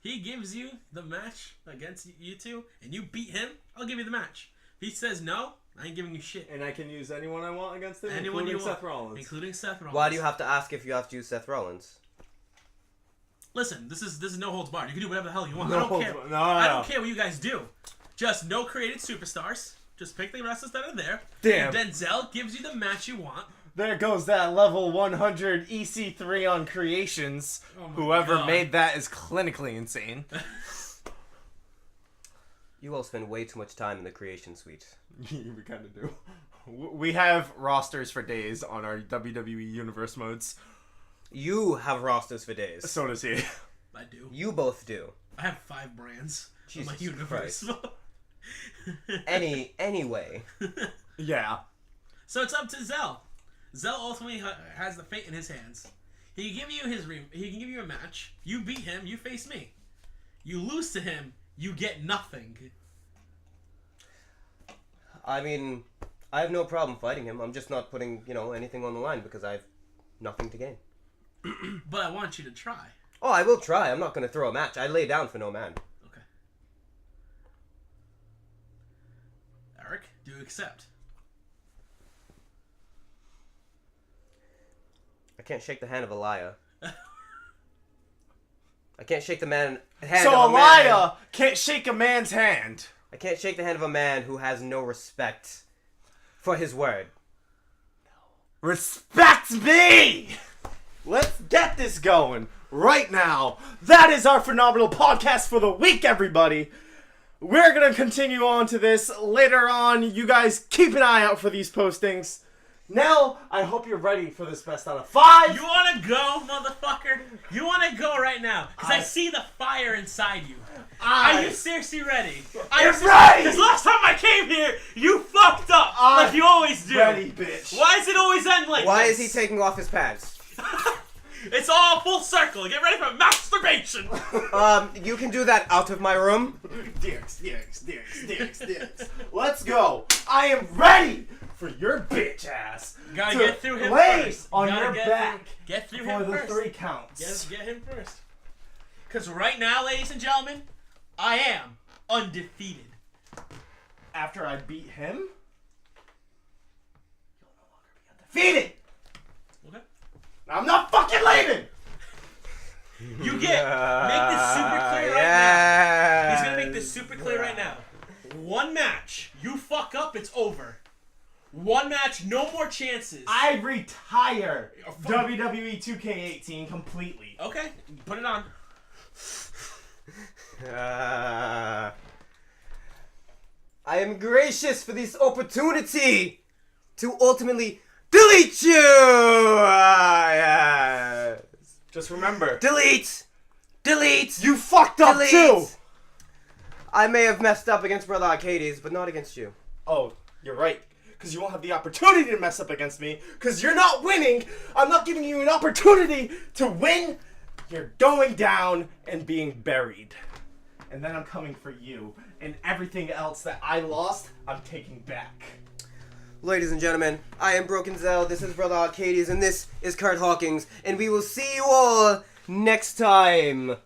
Speaker 2: He gives you the match against you two, and you beat him, I'll give you the match. If he says no, I ain't giving you shit.
Speaker 3: And I can use anyone I want against him,
Speaker 2: Anyone
Speaker 3: including
Speaker 2: you want,
Speaker 3: Seth Rollins.
Speaker 2: Including Seth Rollins.
Speaker 1: Why do you have to ask if you have to use Seth Rollins?
Speaker 2: Listen, this is no holds barred. You can do whatever the hell you want.
Speaker 3: No
Speaker 2: I don't
Speaker 3: holds
Speaker 2: care.
Speaker 3: barred. No.
Speaker 2: I don't care what you guys do. Just no created superstars. Just pick the wrestlers that are there.
Speaker 3: Damn.
Speaker 2: And Denzel gives you the match you want.
Speaker 3: There goes that level 100 EC3 on creations.
Speaker 2: Oh my
Speaker 3: Whoever
Speaker 2: God.
Speaker 3: made that is clinically insane.
Speaker 1: You all spend way too much time in the creation suite.
Speaker 3: We kind of do. We have rosters for days on our WWE Universe modes.
Speaker 1: You have rosters for days.
Speaker 3: So does he.
Speaker 2: I do.
Speaker 1: You both do.
Speaker 2: I have 5 brands on my
Speaker 1: Jesus
Speaker 2: universe.
Speaker 1: Anyway.
Speaker 3: Yeah.
Speaker 2: So it's up to Zel. Zel ultimately has the fate in his hands. He can give you he can give you a match. You beat him, you face me. You lose to him, you get nothing.
Speaker 1: I mean, I have no problem fighting him. I'm just not putting, anything on the line because I have nothing to gain.
Speaker 2: But I want you to try.
Speaker 1: Oh, I will try. I'm not going to throw a match. I lay down for no man.
Speaker 2: Okay. Eric, do you accept?
Speaker 1: I can't shake the hand of a liar. I can't shake the hand
Speaker 3: So
Speaker 1: of
Speaker 3: a
Speaker 1: a man.
Speaker 3: liar can't shake a man's hand.
Speaker 1: I can't shake the hand of a man who has no respect for his word.
Speaker 3: Respect me! Let's get this going right now. That is our phenomenal podcast for the week, everybody. We're going to continue on to this later on. You guys keep an eye out for these postings. Now, I hope you're ready for this best out of 5.
Speaker 2: You want to go, motherfucker? You want to go right now? Because I see the fire inside you. Are you seriously ready?
Speaker 3: I'm ready!
Speaker 2: Because last time I came here, you fucked up like you always do.
Speaker 3: Ready, bitch.
Speaker 2: Why does it always end like
Speaker 1: Why
Speaker 2: this?
Speaker 1: is he taking off his pants?
Speaker 2: It's all full circle. Get ready for masturbation.
Speaker 1: You can do that out of my room.
Speaker 3: Dicks. Let's go. I am ready for your bitch ass.
Speaker 2: Gotta
Speaker 3: to
Speaker 2: get through him
Speaker 3: lay
Speaker 2: first.
Speaker 3: on
Speaker 2: Gotta
Speaker 3: your
Speaker 2: get
Speaker 3: back
Speaker 2: Get through
Speaker 3: for
Speaker 2: him
Speaker 3: the
Speaker 2: first.
Speaker 3: 3 counts.
Speaker 2: Get him first. Because right now, ladies and gentlemen, I am undefeated.
Speaker 3: After I beat him, you'll no longer be undefeated.
Speaker 2: Okay.
Speaker 3: I'm not fucking leaving.
Speaker 2: You make this super clear right
Speaker 1: Yeah.
Speaker 2: now. He's gonna make this super clear right now. One match, you fuck up, it's over. One match, no more chances.
Speaker 3: I retire WWE 2K18 completely.
Speaker 2: Okay, put it on.
Speaker 1: I am gracious for this opportunity to ultimately delete you! Yes.
Speaker 3: Just remember,
Speaker 1: Delete! Delete!
Speaker 3: you fucked up
Speaker 1: Delete!
Speaker 3: too.
Speaker 1: I may have messed up against Brother Arcades, but not against you.
Speaker 3: Oh, you're right. Because you won't have the opportunity to mess up against me. Because you're not winning. I'm not giving you an opportunity to win. You're going down and being buried. and then I'm coming for you. And everything else that I lost, I'm taking back.
Speaker 1: Ladies and gentlemen, I am Broken Zel, this is Brother Arcadius, and this is Kurt Hawkins, and we will see you all next time.